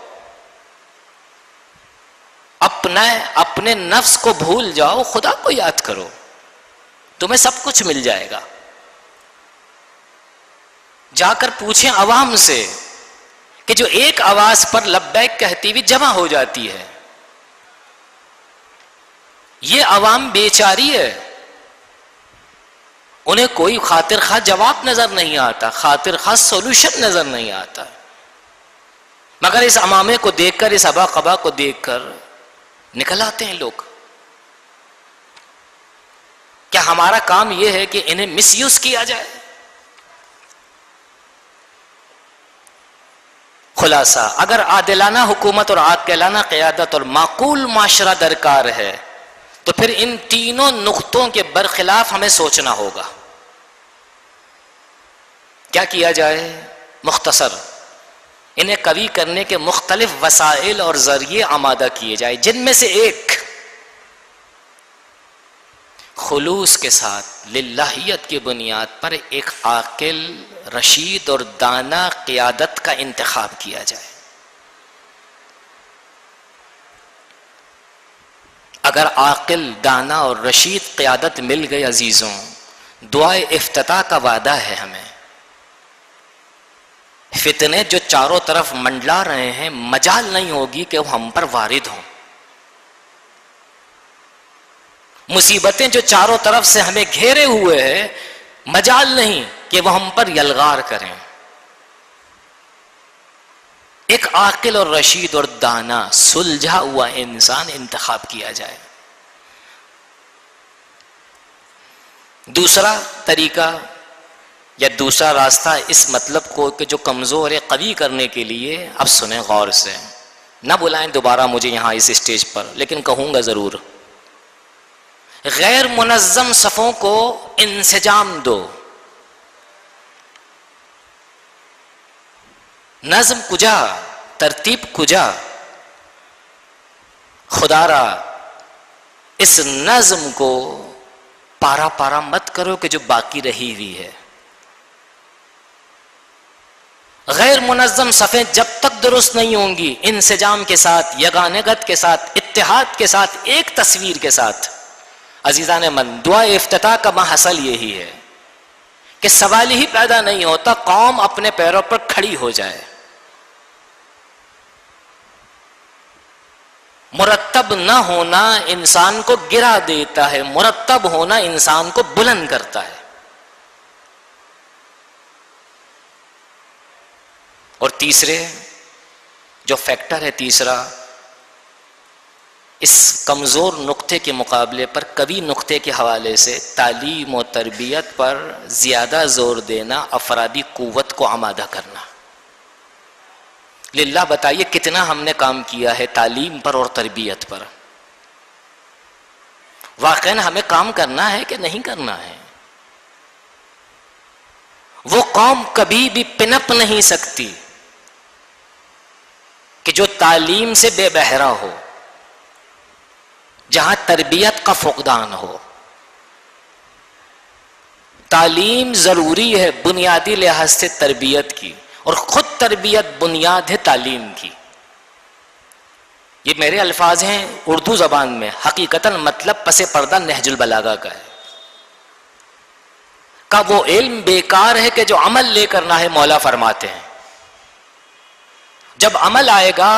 اپنے نفس کو بھول جاؤ، خدا کو یاد کرو، تمہیں سب کچھ مل جائے گا. جا کر پوچھیں عوام سے کہ جو ایک آواز پر لبیک کہتی ہوئی جمع ہو جاتی ہے، یہ عوام بیچاری ہے. انہیں کوئی خاطر خواہ جواب نظر نہیں آتا، خاطر خواہ سولوشن نظر نہیں آتا، مگر اس امامے کو دیکھ کر، اس ابا قبا کو دیکھ کر نکل آتے ہیں لوگ. کیا ہمارا کام یہ ہے کہ انہیں مس یوز کیا جائے؟ خلاصہ، اگر عادلانہ حکومت اور عاقلانہ قیادت اور معقول معاشرہ درکار ہے تو پھر ان تینوں نقطوں کے برخلاف ہمیں سوچنا ہوگا. کیا کیا جائے؟ مختصر انہیں قوی کرنے کے مختلف وسائل اور ذریعے آمادہ کیے جائے، جن میں سے ایک خلوص کے ساتھ للہیت کی بنیاد پر ایک عاقل، رشید اور دانا قیادت کا انتخاب کیا جائے. اگر عاقل، دانا اور رشید قیادت مل گئی عزیزوں، دعائے افتتاح کا وعدہ ہے ہمیں. فتنے جو چاروں طرف منڈلا رہے ہیں مجال نہیں ہوگی کہ وہ ہم پر وارد ہوں. مصیبتیں جو چاروں طرف سے ہمیں گھیرے ہوئے ہیں مجال نہیں کہ وہ ہم پر یلغار کریں. ایک عاقل اور رشید اور دانا سلجھا ہوا انسان انتخاب کیا جائے. دوسرا طریقہ یا دوسرا راستہ اس مطلب کو کہ جو کمزور ہے قوی کرنے کے لیے، اب سنیں غور سے، نہ بلائیں دوبارہ مجھے یہاں اس اسٹیج پر، لیکن کہوں گا ضرور. غیر منظم صفوں کو انسجام دو. نظم کجا، ترتیب کجا؟ خدا را اس نظم کو پارا پارا مت کرو کہ جو باقی رہی ہوئی ہے. غیر منظم صفیں جب تک درست نہیں ہوں گی، انسجام کے ساتھ، یگانگت کے ساتھ، اتحاد کے ساتھ، ایک تصویر کے ساتھ. عزیزان من، دعا افتتاح کا محصل یہی ہے کہ سوال ہی پیدا نہیں ہوتا قوم اپنے پیروں پر کھڑی ہو جائے. مرتب نہ ہونا انسان کو گرا دیتا ہے، مرتب ہونا انسان کو بلند کرتا ہے. اور تیسرے جو فیکٹر ہے، تیسرا، اس کمزور نقطے کے مقابلے پر قوی نقطے کے حوالے سے تعلیم و تربیت پر زیادہ زور دینا، افرادی قوت کو آمادہ کرنا. للہ بتائیے کتنا ہم نے کام کیا ہے تعلیم پر اور تربیت پر؟ واقعاً ہمیں کام کرنا ہے کہ نہیں کرنا ہے؟ وہ قوم کبھی بھی پنپ نہیں سکتی کہ جو تعلیم سے بے بہرا ہو، جہاں تربیت کا فقدان ہو. تعلیم ضروری ہے بنیادی لحاظ سے تربیت کی، اور خود تربیت بنیاد ہے تعلیم کی. یہ میرے الفاظ ہیں اردو زبان میں، حقیقتاً مطلب پس پردہ نہج البلاغہ کا ہے. کا وہ علم بیکار ہے کہ جو عمل لے کر نہ ہے، مولا فرماتے ہیں. جب عمل آئے گا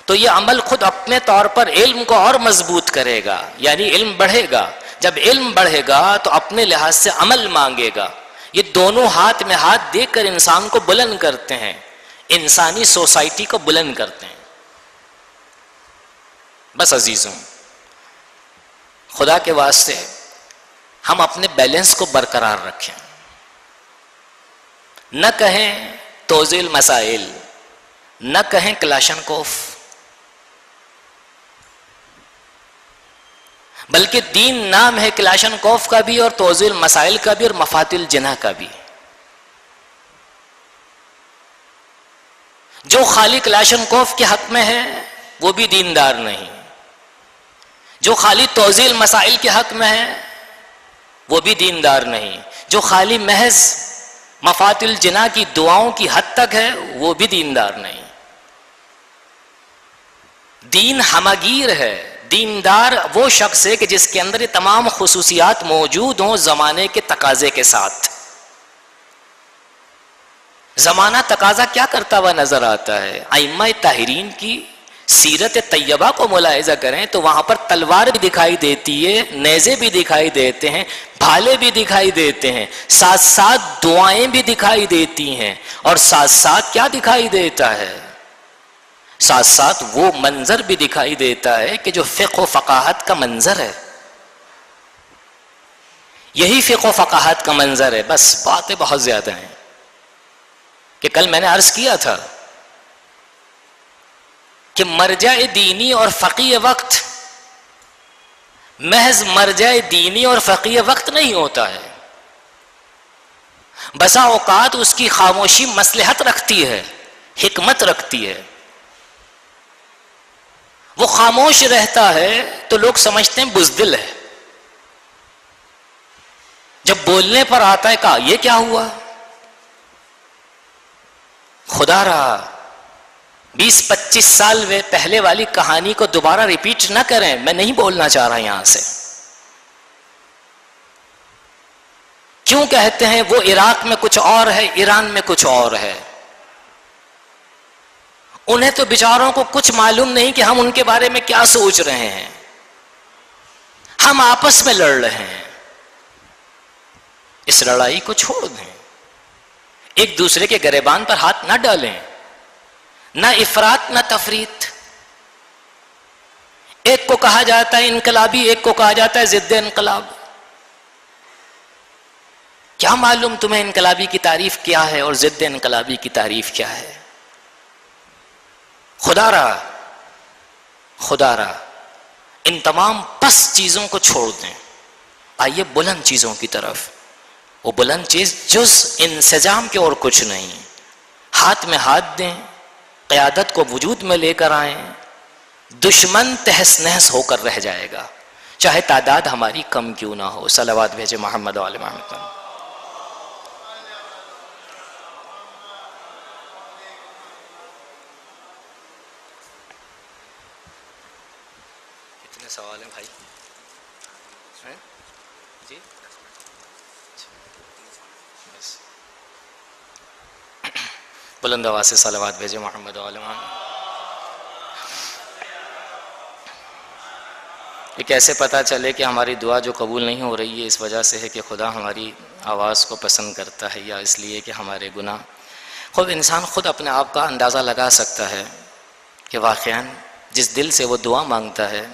تو یہ عمل خود اپنے طور پر علم کو اور مضبوط کرے گا، یعنی علم بڑھے گا. جب علم بڑھے گا تو اپنے لحاظ سے عمل مانگے گا. یہ دونوں ہاتھ میں ہاتھ دے کر انسان کو بلند کرتے ہیں، انسانی سوسائٹی کو بلند کرتے ہیں. بس عزیزوں، خدا کے واسطے ہم اپنے بیلنس کو برقرار رکھیں. نہ کہیں توضیح المسائل، نہ کہیں کلاشنکوف، بلکہ دین نام ہے کلاشنکوف کا بھی اور توضیح المسائل کا بھی اور مفاتیح الجناح کا بھی. جو خالی کلاشنکوف کے حق میں ہے وہ بھی دیندار نہیں، جو خالی توضیح المسائل کے حق میں ہے وہ بھی دیندار نہیں، جو خالی محض مفاتیح الجناح کی دعاؤں کی حد تک ہے وہ بھی دیندار نہیں. دین ہمگیر ہے. دیندار وہ شخص ہے کہ جس کے اندر یہ تمام خصوصیات موجود ہوں زمانے کے تقاضے کے ساتھ. زمانہ تقاضا کیا کرتا ہوا نظر آتا ہے؟ ائمہ طاہرین کی سیرت طیبہ کو ملاحظہ کریں تو وہاں پر تلوار بھی دکھائی دیتی ہے، نیزے بھی دکھائی دیتے ہیں، بھالے بھی دکھائی دیتے ہیں، ساتھ ساتھ دعائیں بھی دکھائی دیتی ہیں، اور ساتھ ساتھ کیا دکھائی دیتا ہے؟ ساتھ ساتھ وہ منظر بھی دکھائی دیتا ہے کہ جو فقہ و فقاہت کا منظر ہے. یہی فقہ و فقاہت کا منظر ہے. بس باتیں بہت زیادہ ہیں کہ کل میں نے عرض کیا تھا کہ مرجع دینی اور فقیہ وقت محض مرجع دینی اور فقیہ وقت نہیں ہوتا ہے. بسا اوقات اس کی خاموشی مصلحت رکھتی ہے، حکمت رکھتی ہے. وہ خاموش رہتا ہے تو لوگ سمجھتے ہیں بزدل ہے، جب بولنے پر آتا ہے کہا یہ کیا ہوا؟ خدا را 20-25 سال پہلے والی کہانی کو دوبارہ ریپیٹ نہ کریں. میں نہیں بولنا چاہ رہا یہاں سے. کیوں کہتے ہیں وہ عراق میں کچھ اور ہے، ایران میں کچھ اور ہے؟ انہیں تو بیچاروں کو کچھ معلوم نہیں کہ ہم ان کے بارے میں کیا سوچ رہے ہیں. ہم آپس میں لڑ رہے ہیں. اس لڑائی کو چھوڑ دیں. ایک دوسرے کے گریبان پر ہاتھ نہ ڈالیں. نہ افراط نہ تفریط. ایک کو کہا جاتا ہے انقلابی، ایک کو کہا جاتا ہے ضد انقلاب. کیا معلوم تمہیں انقلابی کی تعریف کیا ہے اور ضد انقلابی کی تعریف کیا ہے؟ خدا را ان تمام پس چیزوں کو چھوڑ دیں. آئیے بلند چیزوں کی طرف. وہ بلند چیز جز انسجام کے اور کچھ نہیں. ہاتھ میں ہاتھ دیں، قیادت کو وجود میں لے کر آئیں. دشمن تہس نہس ہو کر رہ جائے گا، چاہے تعداد ہماری کم کیوں نہ ہو. صلوات بھیجے محمد و آل محمد. کتنے سوال ہیں بھائی؟ جی بس بلند آواز سے صلوات بھیجے محمد و آل محمد. یہ کیسے پتہ چلے کہ ہماری دعا جو قبول نہیں ہو رہی ہے اس وجہ سے ہے کہ خدا ہماری آواز کو پسند کرتا ہے یا اس لیے کہ ہمارے گناہ؟ خود انسان خود اپنے آپ کا اندازہ لگا سکتا ہے کہ واقعاً جس دل سے وہ دعا مانگتا ہے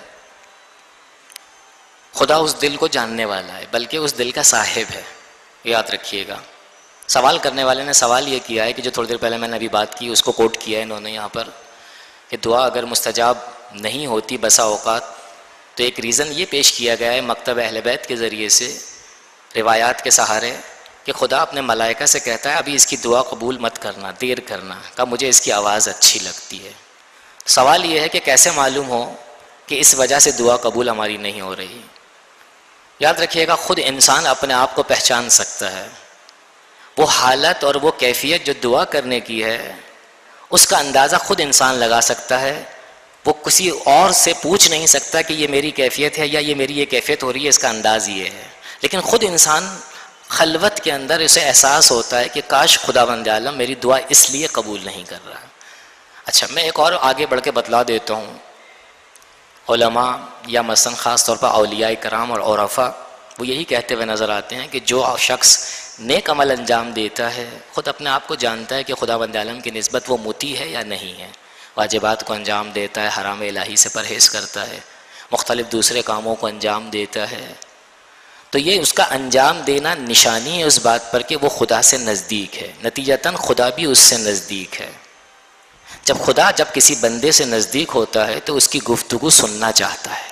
خدا اس دل کو جاننے والا ہے، بلکہ اس دل کا صاحب ہے. یاد رکھیے گا. سوال کرنے والے نے سوال یہ کیا ہے کہ جو تھوڑی دیر پہلے میں نے ابھی بات کی اس کو کوٹ کیا ہے انہوں نے یہاں پر، کہ دعا اگر مستجاب نہیں ہوتی بسا اوقات تو ایک ریزن یہ پیش کیا گیا ہے مکتب اہل بیت کے ذریعے سے، روایات کے سہارے، کہ خدا اپنے ملائکہ سے کہتا ہے ابھی اس کی دعا قبول مت کرنا، دیر کرنا، کہ مجھے اس کی آواز اچھی لگتی ہے. سوال یہ ہے کہ کیسے معلوم ہو کہ اس وجہ سے دعا قبول ہماری نہیں ہو رہی؟ یاد رکھیے گا خود انسان اپنے آپ کو پہچان سکتا ہے. وہ حالت اور وہ کیفیت جو دعا کرنے کی ہے اس کا اندازہ خود انسان لگا سکتا ہے. وہ کسی اور سے پوچھ نہیں سکتا کہ یہ میری کیفیت ہے یا یہ میری یہ کیفیت ہو رہی ہے، اس کا انداز یہ ہے. لیکن خود انسان خلوت کے اندر اسے احساس ہوتا ہے کہ کاش خداوند عالم میری دعا اس لیے قبول نہیں کر رہا. اچھا میں ایک اور آگے بڑھ کے بتلا دیتا ہوں. علماء یا مثلا خاص طور پر اولیاء کرام اور عرفاء وہ یہی کہتے ہوئے نظر آتے ہیں کہ جو شخص نیک عمل انجام دیتا ہے خود اپنے آپ کو جانتا ہے کہ خداوند عالم کی نسبت وہ مطیع ہے یا نہیں ہے. واجبات کو انجام دیتا ہے، حرام الہی سے پرہیز کرتا ہے، مختلف دوسرے کاموں کو انجام دیتا ہے. تو یہ اس کا انجام دینا نشانی ہے اس بات پر کہ وہ خدا سے نزدیک ہے. نتیجتاً خدا بھی اس سے نزدیک ہے. جب کسی بندے سے نزدیک ہوتا ہے تو اس کی گفتگو سننا چاہتا ہے.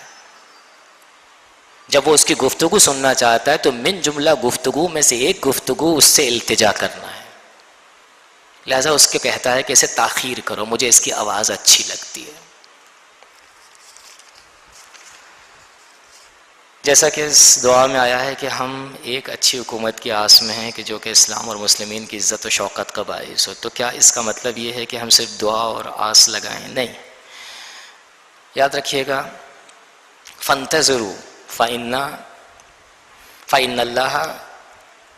جب وہ اس کی گفتگو سننا چاہتا ہے تو من جملہ گفتگو میں سے ایک گفتگو اس سے التجا کرنا ہے. لہذا اس کے کہتا ہے کہ اسے تاخیر کرو، مجھے اس کی آواز اچھی لگتی ہے. جیسا کہ اس دعا میں آیا ہے کہ ہم ایک اچھی حکومت کی آس میں ہیں کہ جو کہ اسلام اور مسلمین کی عزت و شوکت کا باعث ہو. تو کیا اس کا مطلب یہ ہے کہ ہم صرف دعا اور آس لگائیں؟ نہیں. یاد رکھیے گا فانتظروا فإن اللہ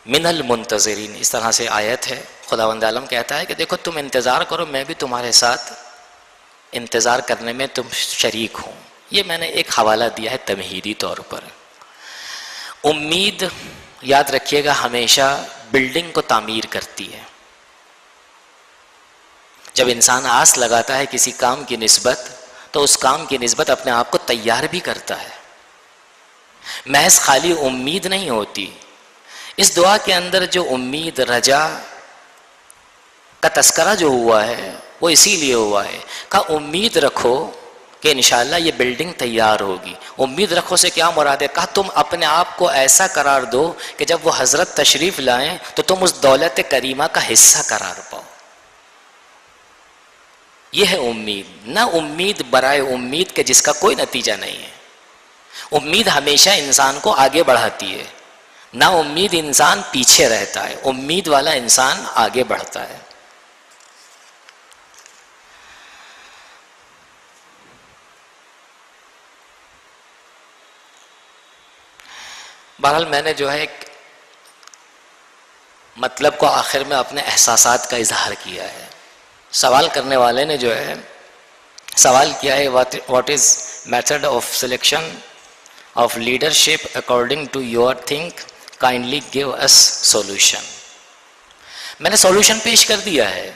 من المنتظرین، اس طرح سے آیت ہے. خداوند عالم کہتا ہے کہ دیکھو تم انتظار کرو، میں بھی تمہارے ساتھ انتظار کرنے میں تم شریک ہوں. یہ میں نے ایک حوالہ دیا ہے تمہیدی طور پر. امید یاد رکھیے گا ہمیشہ بلڈنگ کو تعمیر کرتی ہے. جب انسان آس لگاتا ہے کسی کام کی نسبت تو اس کام کی نسبت اپنے آپ کو تیار بھی کرتا ہے. محض خالی امید نہیں ہوتی. اس دعا کے اندر جو امید رجا کا تذکرہ جو ہوا ہے وہ اسی لیے ہوا ہے کہ امید رکھو کہ انشاءاللہ یہ بلڈنگ تیار ہوگی. امید رکھو سے کیا مراد ہے؟ کہا تم اپنے آپ کو ایسا قرار دو کہ جب وہ حضرت تشریف لائیں تو تم اس دولت کریمہ کا حصہ قرار پاؤ. یہ ہے امید. نہ امید برائے امید کہ جس کا کوئی نتیجہ نہیں ہے. امید ہمیشہ انسان کو آگے بڑھاتی ہے. نہ امید انسان پیچھے رہتا ہے، امید والا انسان آگے بڑھتا ہے. بہرحال میں نے جو ہے ایک مطلب کو آخر میں اپنے احساسات کا اظہار کیا ہے. سوال کرنے والے نے جو ہے سوال کیا ہے what is method of selection of leadership according to your think kindly give us solution. میں نے سولوشن پیش کر دیا ہے،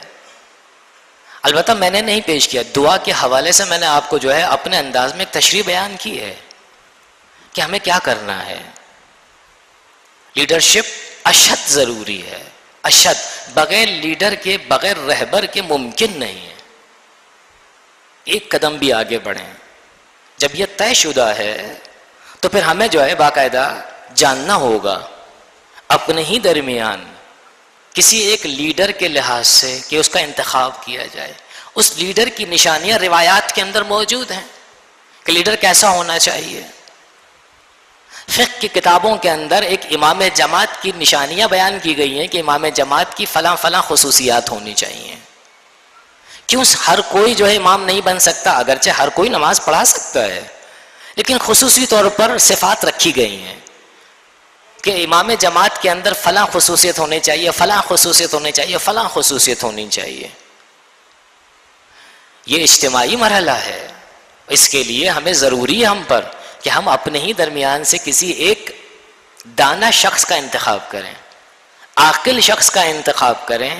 البتہ میں نے نہیں پیش کیا، دعا کے حوالے سے میں نے آپ کو جو ہے اپنے انداز میں ایک تشریح بیان کی ہے کہ ہمیں کیا کرنا ہے. لیڈرشپ اشد ضروری ہے، اشد، بغیر لیڈر کے، بغیر رہبر کے ممکن نہیں ہے ایک قدم بھی آگے بڑھیں. جب یہ طے شدہ ہے تو پھر ہمیں جو ہے باقاعدہ جاننا ہوگا اپنے ہی درمیان کسی ایک لیڈر کے لحاظ سے کہ اس کا انتخاب کیا جائے. اس لیڈر کی نشانیاں روایات کے اندر موجود ہیں کہ لیڈر کیسا ہونا چاہیے. فقہ کی کتابوں کے اندر ایک امام جماعت کی نشانیاں بیان کی گئی ہیں کہ امام جماعت کی فلاں فلاں خصوصیات ہونی چاہیے. کیوں ہر کوئی جو ہے امام نہیں بن سکتا؟ اگرچہ ہر کوئی نماز پڑھا سکتا ہے، لیکن خصوصی طور پر صفات رکھی گئی ہیں کہ امام جماعت کے اندر فلاں خصوصیت ہونی چاہیے، فلاں خصوصیت ہونی چاہیے، فلاں خصوصیت ہونی چاہیے. یہ اجتماعی مرحلہ ہے، اس کے لیے ہمیں ضروری ہے ہم پر کہ ہم اپنے ہی درمیان سے کسی ایک دانا شخص کا انتخاب کریں، عاقل شخص کا انتخاب کریں،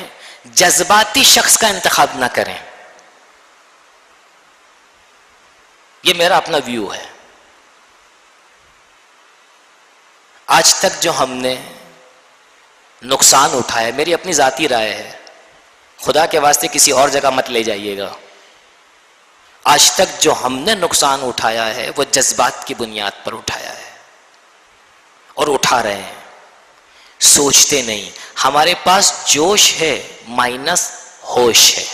جذباتی شخص کا انتخاب نہ کریں. یہ میرا اپنا ویو ہے. آج تک جو ہم نے نقصان اٹھایا، میری اپنی ذاتی رائے ہے، خدا کے واسطے کسی اور جگہ مت لے جائیے گا، آج تک جو ہم نے نقصان اٹھایا ہے وہ جذبات کی بنیاد پر اٹھایا ہے اور اٹھا رہے ہیں. سوچتے نہیں. ہمارے پاس جوش ہے مائنس ہوش ہے.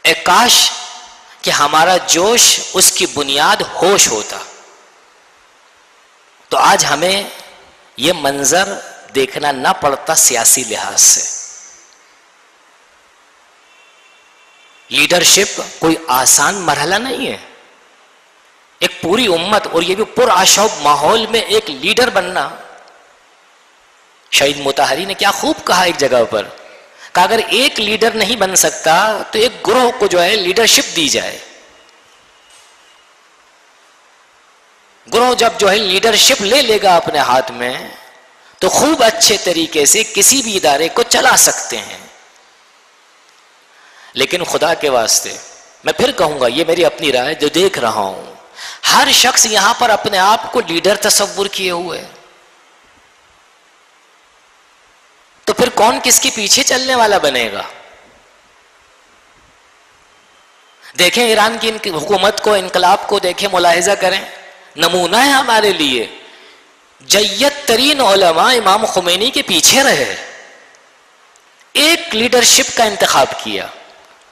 اے کاش کہ ہمارا جوش اس کی بنیاد ہوش ہوتا تو آج ہمیں یہ منظر دیکھنا نہ پڑتا سیاسی لحاظ سے. لیڈرشپ کوئی آسان مرحلہ نہیں ہے. ایک پوری امت اور یہ بھی پرآشوب ماحول میں ایک لیڈر بننا. شہید مطہری نے کیا خوب کہا ایک جگہ پر کہ اگر ایک لیڈر نہیں بن سکتا تو ایک گروہ کو جو ہے لیڈرشپ دی جائے. گروہ جب جو ہے لیڈرشپ لے لے گا اپنے ہاتھ میں تو خوب اچھے طریقے سے کسی بھی ادارے کو چلا سکتے ہیں. لیکن خدا کے واسطے میں پھر کہوں گا، یہ میری اپنی رائے جو دیکھ رہا ہوں، ہر شخص یہاں پر اپنے آپ کو لیڈر تصور کیے ہوئے، تو پھر کون کس کے پیچھے چلنے والا بنے گا؟ دیکھیں ایران کی حکومت کو، انقلاب کو دیکھیں، ملاحظہ کریں، نمونہ ہے ہمارے لیے. جید ترین علماء امام خمینی کے پیچھے رہے، ایک لیڈرشپ کا انتخاب کیا،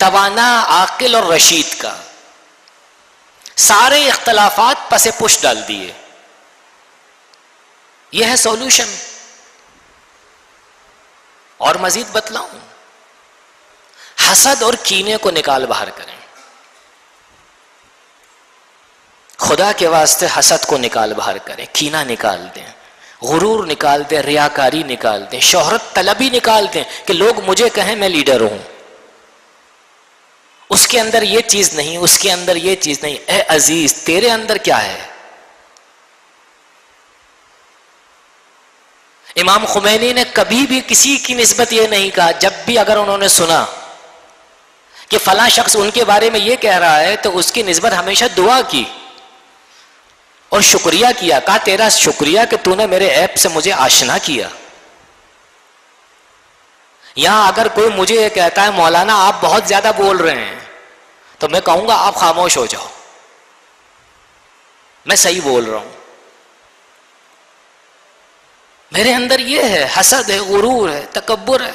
توانا، عاقل اور رشید کا. سارے اختلافات پس پش ڈال دیے. یہ ہے سولوشن. اور مزید بتلاؤں، حسد اور کینے کو نکال باہر کریں. خدا کے واسطے حسد کو نکال باہر کریں، کینہ نکال دیں، غرور نکال دیں، ریاکاری نکال دیں، شہرت طلبی نکال دیں کہ لوگ مجھے کہیں میں لیڈر ہوں. اس کے اندر یہ چیز نہیں، اس کے اندر یہ چیز نہیں. اے عزیز، تیرے اندر کیا ہے؟ امام خمینی نے کبھی بھی کسی کی نسبت یہ نہیں کہا، جب بھی اگر انہوں نے سنا کہ فلاں شخص ان کے بارے میں یہ کہہ رہا ہے تو اس کی نسبت ہمیشہ دعا کی اور شکریہ کیا. کہا تیرا شکریہ کہ تو نے میرے عیب سے مجھے آشنا کیا. یہاں اگر کوئی مجھے یہ کہتا ہے مولانا آپ بہت زیادہ بول رہے ہیں، تو میں کہوں گا آپ خاموش ہو جاؤ، میں صحیح بول رہا ہوں. میرے اندر یہ ہے، حسد ہے، غرور ہے، تکبر ہے.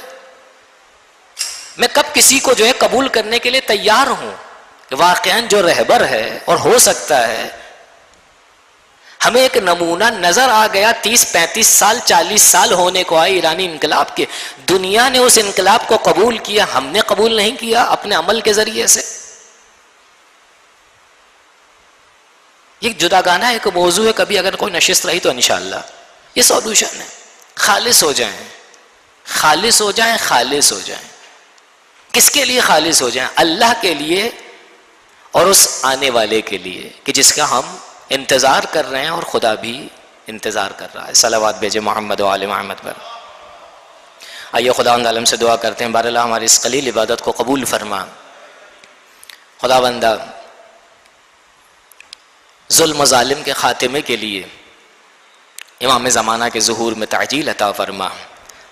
میں کب کسی کو جو ہے قبول کرنے کے لیے تیار ہوں کہ واقعاً جو رہبر ہے، اور ہو سکتا ہے ہمیں ایک نمونہ نظر آ گیا 30-35 سال 40 سال ہونے کو آئے ایرانی انقلاب کے. دنیا نے اس انقلاب کو قبول کیا، ہم نے قبول نہیں کیا اپنے عمل کے ذریعے سے. یہ جداگانہ ایک موضوع ہے، کبھی اگر کوئی نشست رہی تو انشاءاللہ یہ سولوشن ہے. خالص ہو جائیں، خالص ہو جائیں، خالص ہو جائیں. کس کے لیے خالص ہو جائیں؟ اللہ کے لیے اور اس آنے والے کے لیے کہ جس کا ہم انتظار کر رہے ہیں اور خدا بھی انتظار کر رہا ہے. صلوات بھیجے محمد و آل محمد پر. آئیے خداوند عالم سے دعا کرتے ہیں، بار اللہ ہماری اس قلیل عبادت کو قبول فرما. خداوندہ ظلم و ظالم کے خاتمے کے لیے امام زمانہ کے ظہور میں تعجیل عطا فرما.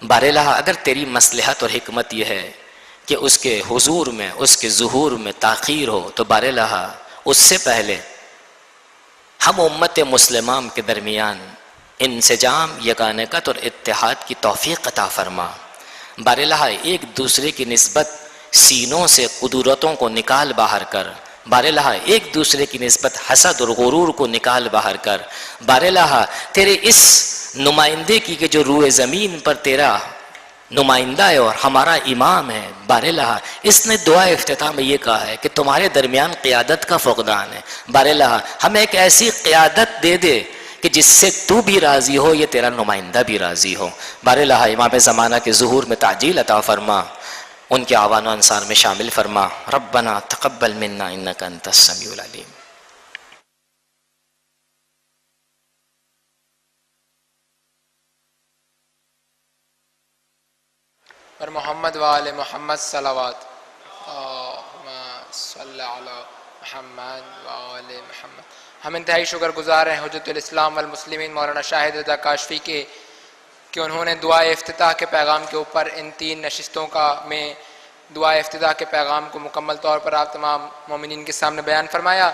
بار الہ اگر تیری مصلحت اور حکمت یہ ہے کہ اس کے حضور میں، اس کے ظہور میں تاخیر ہو، تو بار الہ اس سے پہلے ہم امت مسلمہ کے درمیان انسجام، یگانگت اور اتحاد کی توفیق عطا فرما. بار الہ ایک دوسرے کی نسبت سینوں سے قدرتوں کو نکال باہر کر. بار الہ ایک دوسرے کی نسبت حسد اور غرور کو نکال باہر کر. بار الہ تیرے اس نمائندے کی کہ جو روئے زمین پر تیرا نمائندہ ہے اور ہمارا امام ہے، بار الہ اس نے دعا افتتاح میں یہ کہا ہے کہ تمہارے درمیان قیادت کا فقدان ہے. بار الہ ہمیں ایک ایسی قیادت دے دے کہ جس سے تو بھی راضی ہو، یہ تیرا نمائندہ بھی راضی ہو. بار الہ امام زمانہ کے ظہور میں تعجیل عطا فرما، ان کے آوان و انصار میں شامل فرما. ربنا تقبل منا انک انت السمیع العلیم. پر محمد وآل محمد صلوات. اللہم صلی علی محمد وآل محمد. ہم انتہائی شکر گزار ہیں حجت الاسلام والمسلمین مولانا شاہد رضا کاشفی کے کہ انہوں نے دعائے افتتاح کے پیغام کے اوپر ان 3 نشستوں میں دعائے افتتاح کے پیغام کو مکمل طور پر آپ تمام مومنین کے سامنے بیان فرمایا.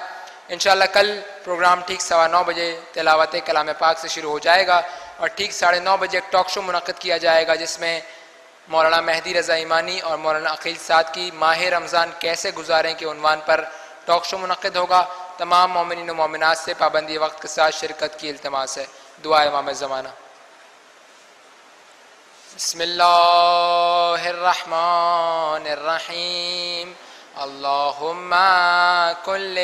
انشاءاللہ کل پروگرام ٹھیک 9:15 بجے تلاوت کلام پاک سے شروع ہو جائے گا اور ٹھیک 9:30 بجے ایک ٹاک شو منعقد کیا جائے گا جس میں مولانا مہدی رضا ایمانی اور مولانا عقیل سعد کی ماہ رمضان کیسے گزاریں کے عنوان پر ٹاک شو منعقد ہوگا. تمام مومنین و مومنات سے پابندی وقت کے ساتھ شرکت کی التماس ہے. دعا امام زمانہ. بسم اللہ الرحمن الرحیم. اللہم کل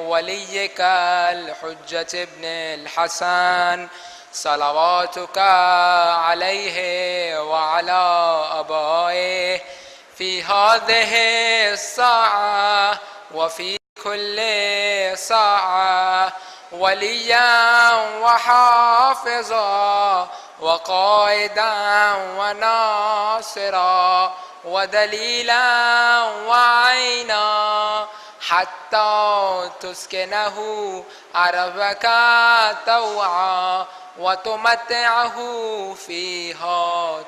ولیک الحجۃ ابن الحسن صلواتک علیہ وعلی آبائہ فی ہذہ الساعہ وفی کل ساعہ ولیا وحافظا وقائدا وناصرا ودلیلا وعینا حتی تسکنہ ارضک طوعا وتمتعہ فیہا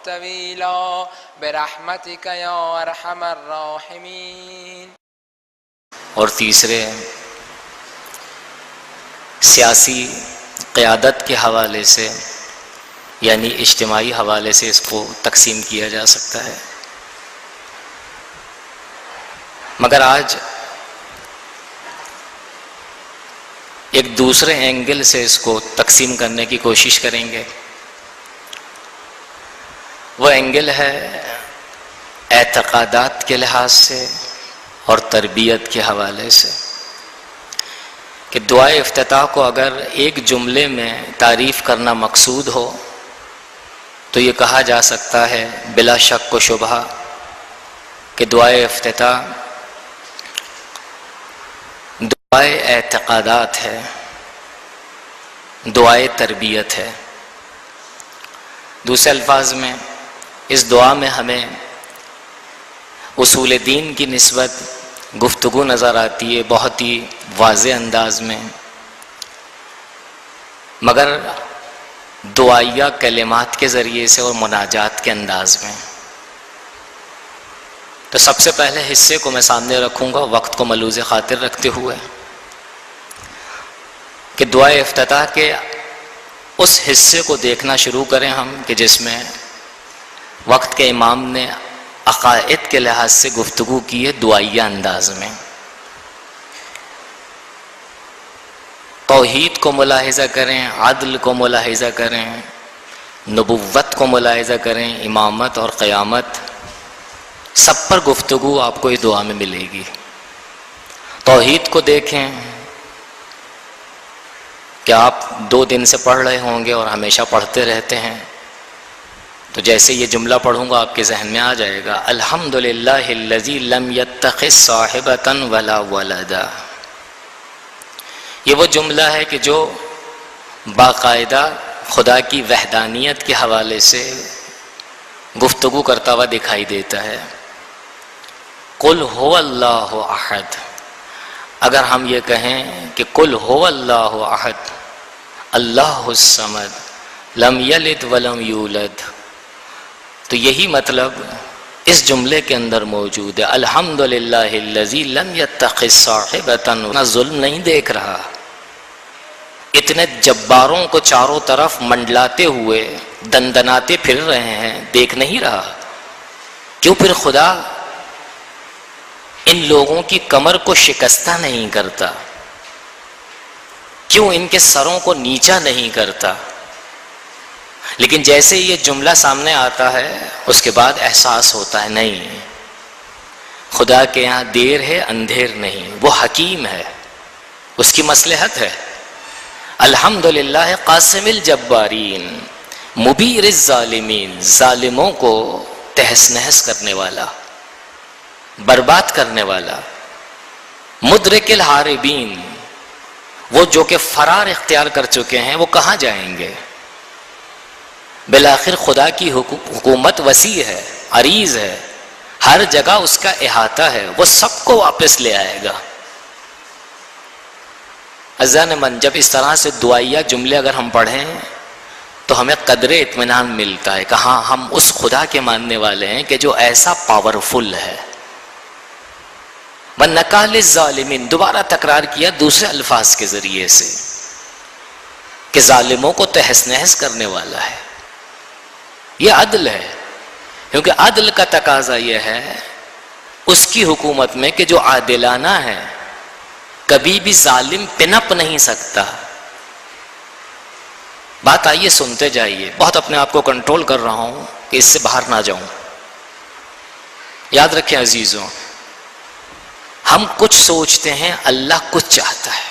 طویلا برحمتک یا ارحم الراحمین. اور تیسرے سیاسی قیادت کے حوالے سے یعنی اجتماعی حوالے سے اس کو تقسیم کیا جا سکتا ہے، مگر آج ایک دوسرے اینگل سے اس کو تقسیم کرنے کی کوشش کریں گے. وہ اینگل ہے اعتقادات کے لحاظ سے اور تربیت کے حوالے سے کہ دعائے افتتاح کو اگر ایک جملے میں تعریف کرنا مقصود ہو تو یہ کہا جا سکتا ہے بلا شک و شبہ کہ دعائے افتتاح دعائے اعتقادات ہے، دعائے تربیت ہے. دوسرے الفاظ میں اس دعا میں ہمیں اصول دین کی نسبت گفتگو نظر آتی ہے بہت ہی واضح انداز میں، مگر دعائیہ کلمات کے ذریعے سے اور مناجات کے انداز میں. تو سب سے پہلے حصے کو میں سامنے رکھوں گا وقت کو ملوز خاطر رکھتے ہوئے کہ دعائے افتتاح کے اس حصے کو دیکھنا شروع کریں ہم کہ جس میں وقت کے امام نے عقائد کے لحاظ سے گفتگو کی ہے دعائیہ انداز میں. توحید کو ملاحظہ کریں، عدل کو ملاحظہ کریں، نبوت کو ملاحظہ کریں، امامت اور قیامت، سب پر گفتگو آپ کو اس دعا میں ملے گی. توحید کو دیکھیں کہ آپ 2 دن سے پڑھ رہے ہوں گے اور ہمیشہ پڑھتے رہتے ہیں، تو جیسے یہ جملہ پڑھوں گا آپ کے ذہن میں آ جائے گا، الحمدللہ الذی لم یتخذ صاحبۃ ولا ولدا۔ یہ وہ جملہ ہے کہ جو باقاعدہ خدا کی وحدانیت کے حوالے سے گفتگو کرتا ہوا دکھائی دیتا ہے۔ قل هو اللہ احد، اگر ہم یہ کہیں کہ قل هو اللہ احد اللہ الصمد لم یلد ولم یولد، تو یہی مطلب اس جملے کے اندر موجود ہے۔ الحمدللہ الذی لم یتخذ صاحبۃ، نہ ظلم نہیں دیکھ رہا، اتنے جباروں کو چاروں طرف منڈلاتے ہوئے دندناتے پھر رہے ہیں، دیکھ نہیں رہا؟ کیوں پھر خدا ان لوگوں کی کمر کو شکستہ نہیں کرتا؟ کیوں ان کے سروں کو نیچا نہیں کرتا؟ لیکن جیسے یہ جملہ سامنے آتا ہے اس کے بعد احساس ہوتا ہے نہیں، خدا کے یہاں دیر ہے اندھیر نہیں، وہ حکیم ہے، اس کی مصلحت ہے۔ الحمدللہ قاسم الجبارین مبیر الظالمین، ظالموں کو تہس نہس کرنے والا، برباد کرنے والا۔ مدرک الحاربین، وہ جو کہ فرار اختیار کر چکے ہیں وہ کہاں جائیں گے؟ بالآخر خدا کی حکومت وسیع ہے، عریض ہے، ہر جگہ اس کا احاطہ ہے، وہ سب کو واپس لے آئے گا۔ عزیزان من، جب اس طرح سے دعائیہ جملے اگر ہم پڑھیں تو ہمیں قدر اطمینان ملتا ہے کہ ہاں ہم اس خدا کے ماننے والے ہیں کہ جو ایسا پاورفل ہے۔ وَنَكَالِ الظَّالِمِينَ، دوبارہ تکرار کیا دوسرے الفاظ کے ذریعے سے کہ ظالموں کو تہس نہس کرنے والا ہے۔ یہ عدل ہے، کیونکہ عدل کا تقاضا یہ ہے اس کی حکومت میں کہ جو عادلانہ ہے کبھی بھی ظالم پنپ نہیں سکتا۔ بات آئیے سنتے جائیے، بہت اپنے آپ کو کنٹرول کر رہا ہوں کہ اس سے باہر نہ جاؤں۔ یاد رکھیں عزیزوں، ہم کچھ سوچتے ہیں، اللہ کچھ چاہتا ہے۔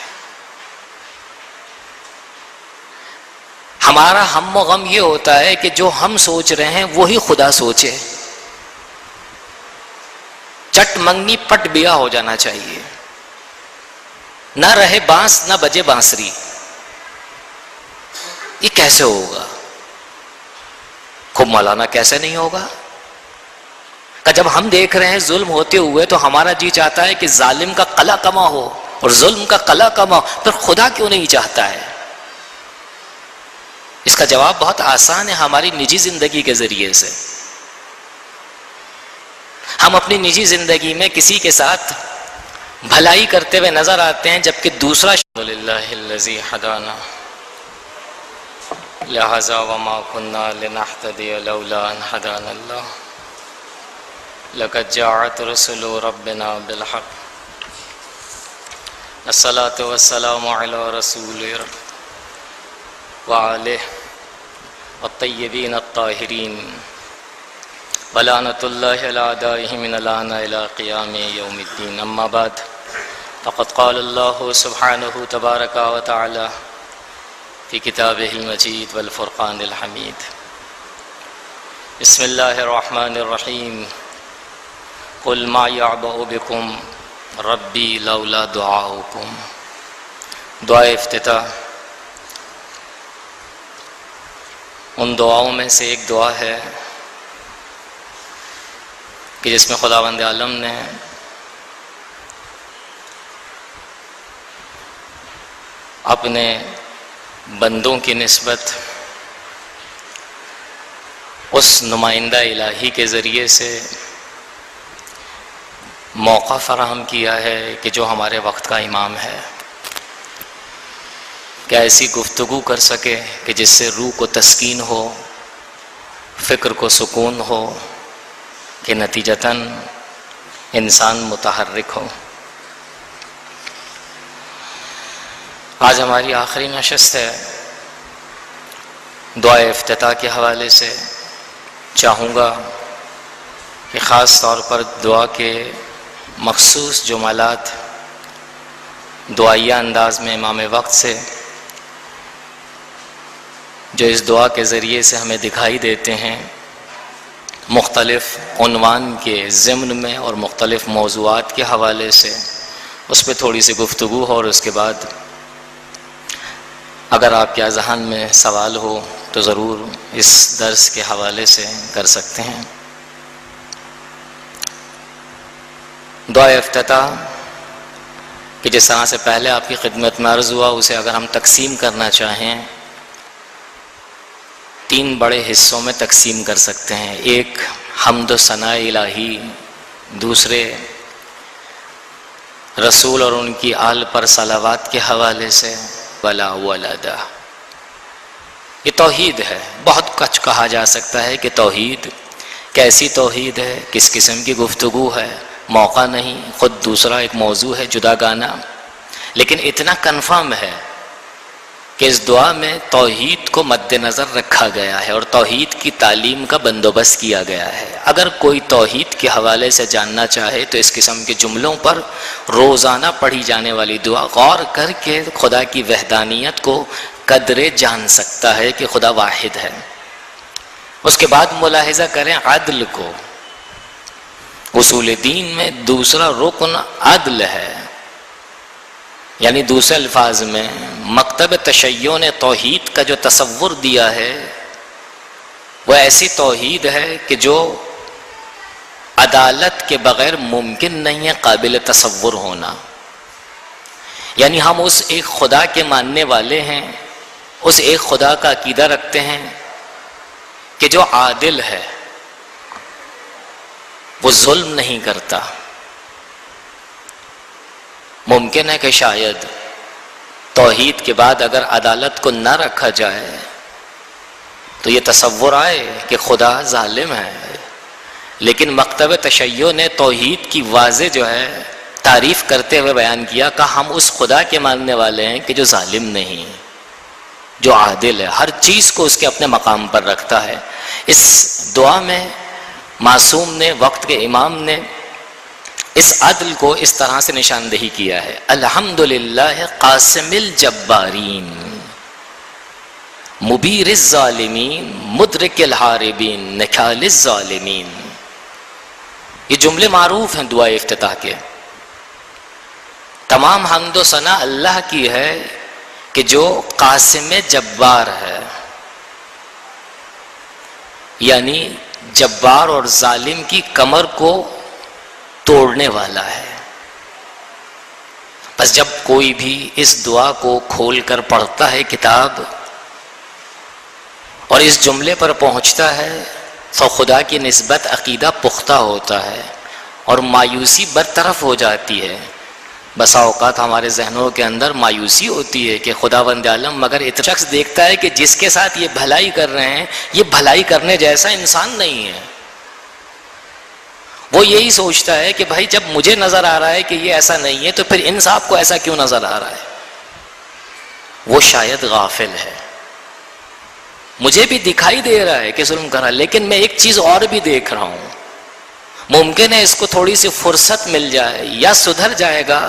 ہمارا ہم و غم یہ ہوتا ہے کہ جو ہم سوچ رہے ہیں وہی خدا سوچے۔ چٹ منگنی پٹ بیا ہو جانا چاہیے، نہ رہے بانس نہ بجے بانسری۔ یہ کیسے ہوگا؟ خوب مولانا کیسے نہیں ہوگا؟ کہ جب ہم دیکھ رہے ہیں ظلم ہوتے ہوئے تو ہمارا جی چاہتا ہے کہ ظالم کا قلع کما ہو اور ظلم کا قلع کما ہو، پھر خدا کیوں نہیں چاہتا ہے؟ اس کا جواب بہت آسان ہے، ہماری نجی زندگی کے ذریعے سے۔ ہم اپنی نجی زندگی میں کسی کے ساتھ بھلائی کرتے ہوئے نظر آتے ہیں جبکہ دوسرا الحمدللہ الذی ہدانا لہذا وما كنا لنهتدی لولا ان ہدانا اللہ لقد جاءت رسل ربنا بالحق الصلاۃ والسلام علی رسول وآلہ الطیبین الطاہرین ولعنۃ اللہ علی اعدائہ من الآن الی قیام یوم الدین۔ اما بعد فقد قال اللہ سبحانہ تبارک و تعالی فی کتابہ المجید والفرقان الحمید۔ بسم اللہ الرحمن الرحیم۔ قل ما یعبأ بکم ربی لولا دعاؤکم۔ دعائے افتتاح ان دعاؤں میں سے ایک دعا ہے کہ جس میں خداوند عالم نے اپنے بندوں کی نسبت اس نمائندہ الہی کے ذریعے سے موقع فراہم کیا ہے کہ جو ہمارے وقت کا امام ہے، کہ ایسی گفتگو کر سکے کہ جس سے روح کو تسکین ہو، فکر کو سکون ہو، کہ نتیجتاً انسان متحرک ہو۔ آج ہماری آخری نشست ہے۔ دعائے افتتاح کے حوالے سے چاہوں گا کہ خاص طور پر دعا کے مخصوص جملات دعائیہ انداز میں امام وقت سے جو اس دعا کے ذریعے سے ہمیں دکھائی دیتے ہیں مختلف عنوان کے ضمن میں اور مختلف موضوعات کے حوالے سے، اس پہ تھوڑی سی گفتگو ہو، اور اس کے بعد اگر آپ کے ذہن میں سوال ہو تو ضرور اس درس کے حوالے سے کر سکتے ہیں۔ دعا افتتاح کہ جس طرح سے پہلے آپ کی خدمت میں عرض ہوا، اسے اگر ہم تقسیم کرنا چاہیں 3 بڑے حصوں میں تقسیم کر سکتے ہیں۔ ایک حمد و ثناء الہی، دوسرے رسول اور ان کی آل پر صلوات کے حوالے سے، ولا ولدا۔ یہ توحید ہے، بہت کچھ کہا جا سکتا ہے کہ توحید کیسی توحید ہے، کس قسم کی گفتگو ہے، موقع نہیں، خود دوسرا ایک موضوع ہے جدا گانا، لیکن اتنا کنفرم ہے کہ اس دعا میں توحید کو مد نظر رکھا گیا ہے اور توحید کی تعلیم کا بندوبست کیا گیا ہے۔ اگر کوئی توحید کے حوالے سے جاننا چاہے تو اس قسم کے جملوں پر روزانہ پڑھی جانے والی دعا غور کر کے خدا کی وحدانیت کو قدرے جان سکتا ہے کہ خدا واحد ہے۔ اس کے بعد ملاحظہ کریں عدل کو۔ اصول دین میں دوسرا رکن عدل ہے، یعنی دوسرے الفاظ میں مکتب تشیع نے توحید کا جو تصور دیا ہے وہ ایسی توحید ہے کہ جو عدالت کے بغیر ممکن نہیں ہے قابل تصور ہونا۔ یعنی ہم اس ایک خدا کے ماننے والے ہیں، اس ایک خدا کا عقیدہ رکھتے ہیں کہ جو عادل ہے، وہ ظلم نہیں کرتا۔ ممکن ہے کہ شاید توحید کے بعد اگر عدالت کو نہ رکھا جائے تو یہ تصور آئے کہ خدا ظالم ہے، لیکن مکتب تشیع نے توحید کی واضح جو ہے تعریف کرتے ہوئے بیان کیا کہ ہم اس خدا کے ماننے والے ہیں کہ جو ظالم نہیں، جو عادل ہے، ہر چیز کو اس کے اپنے مقام پر رکھتا ہے۔ اس دعا میں معصوم نے، وقت کے امام نے اس عدل کو اس طرح سے نشاندہی کیا ہے: الحمدللہ قاسم الجبارین مبیر الظالمین مدرک الحاربین نکال الظالمین۔ یہ جملے معروف ہیں دعا افتتاح کے۔ تمام حمد و ثنا اللہ کی ہے کہ جو قاسم جبار ہے، یعنی جبار اور ظالم کی کمر کو توڑنے والا ہے۔ بس جب کوئی بھی اس دعا کو کھول کر پڑھتا ہے کتاب اور اس جملے پر پہنچتا ہے تو خدا کی نسبت عقیدہ پختہ ہوتا ہے اور مایوسی برطرف ہو جاتی ہے۔ بسا اوقات ہمارے ذہنوں کے اندر مایوسی ہوتی ہے کہ خداوند عالم مگر ایک شخص دیکھتا ہے کہ جس کے ساتھ یہ بھلائی کر رہے ہیں یہ بھلائی کرنے جیسا انسان نہیں ہے۔ وہ یہی سوچتا ہے کہ بھائی جب مجھے نظر آ رہا ہے کہ یہ ایسا نہیں ہے تو پھر ان صاحب کو ایسا کیوں نظر آ رہا ہے؟ وہ شاید غافل ہے۔ مجھے بھی دکھائی دے رہا ہے کہ ظلم کر رہا ہے، لیکن میں ایک چیز اور بھی دیکھ رہا ہوں۔ ممکن ہے اس کو تھوڑی سی فرصت مل جائے، یا سدھر جائے گا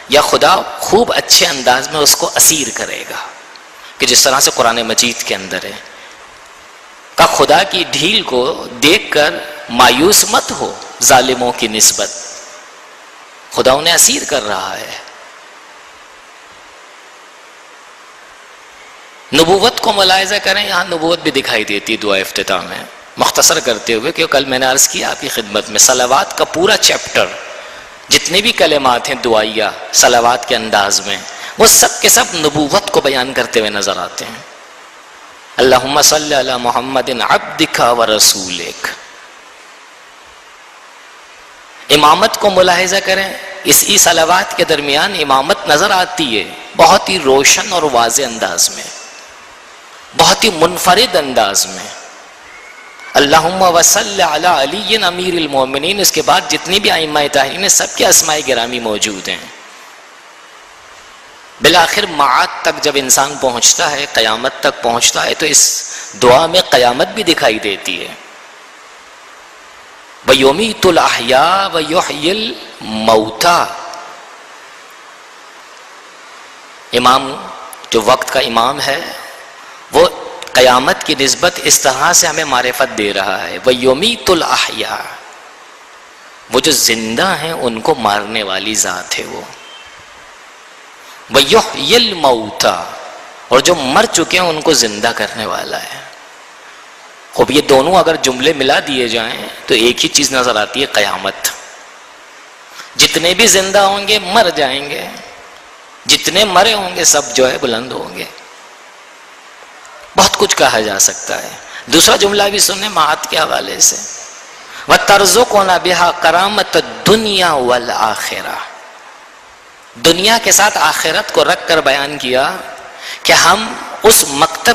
یا خدا خوب اچھے انداز میں اس کو اسیر کرے گا، کہ جس طرح سے قرآن مجید کے اندر ہے کہ خدا کی ڈھیل کو دیکھ کر مایوس مت ہو ظالموں کی نسبت، خدا انہیں اسیر کر رہا ہے۔ نبوت کو ملاحظہ کریں، یہاں نبوت بھی دکھائی دیتی دعا افتتاح میں۔ مختصر کرتے ہوئے کہ کل میں نے عرض کیا آپ کی خدمت میں، صلوات کا پورا چیپٹر، جتنے بھی کلمات ہیں دعائیہ صلوات کے انداز میں، وہ سب کے سب نبوت کو بیان کرتے ہوئے نظر آتے ہیں۔ اللہم صلی علی محمد عبدک و رسولک۔ امامت کو ملاحظہ کریں، اسی صلوات کے درمیان امامت نظر آتی ہے بہت ہی روشن اور واضح انداز میں، بہت ہی منفرد انداز میں۔ اللہم وصل علی علی امیر المومنین، اس کے بعد جتنی بھی ائمہ طاہرین سب کے اسماء گرامی موجود ہیں۔ بالآخر معاد تک جب انسان پہنچتا ہے، قیامت تک پہنچتا ہے، تو اس دعا میں قیامت بھی دکھائی دیتی ہے۔ وَيُمِيتُ الْأَحْيَاءَ وَيُحْيِي الْمَوْتَى۔ امام جو وقت کا امام ہے وہ قیامت کی نسبت اس طرح سے ہمیں معرفت دے رہا ہے، وَيُمِيتُ الْأَحْيَاءَ، وہ جو زندہ ہیں ان کو مارنے والی ذات ہے وہ، وَيُحْيِي الْمَوْتَى، اور جو مر چکے ہیں ان کو زندہ کرنے والا ہے۔ اب یہ دونوں اگر جملے ملا دیے جائیں تو ایک ہی چیز نظر آتی ہے، قیامت۔ جتنے بھی زندہ ہوں گے مر جائیں گے، جتنے مرے ہوں گے سب جو ہے بلند ہوں گے۔ بہت کچھ کہا جا سکتا ہے۔ دوسرا جملہ بھی سنیں معاد کے حوالے سے، وَتَرْزُقُنَا بِهَا كَرَامَةَ الدُّنْيَا وَالْآخِرَةِ، دنیا کے ساتھ آخرت کو رکھ کر بیان کیا کہ ہم اس مکتب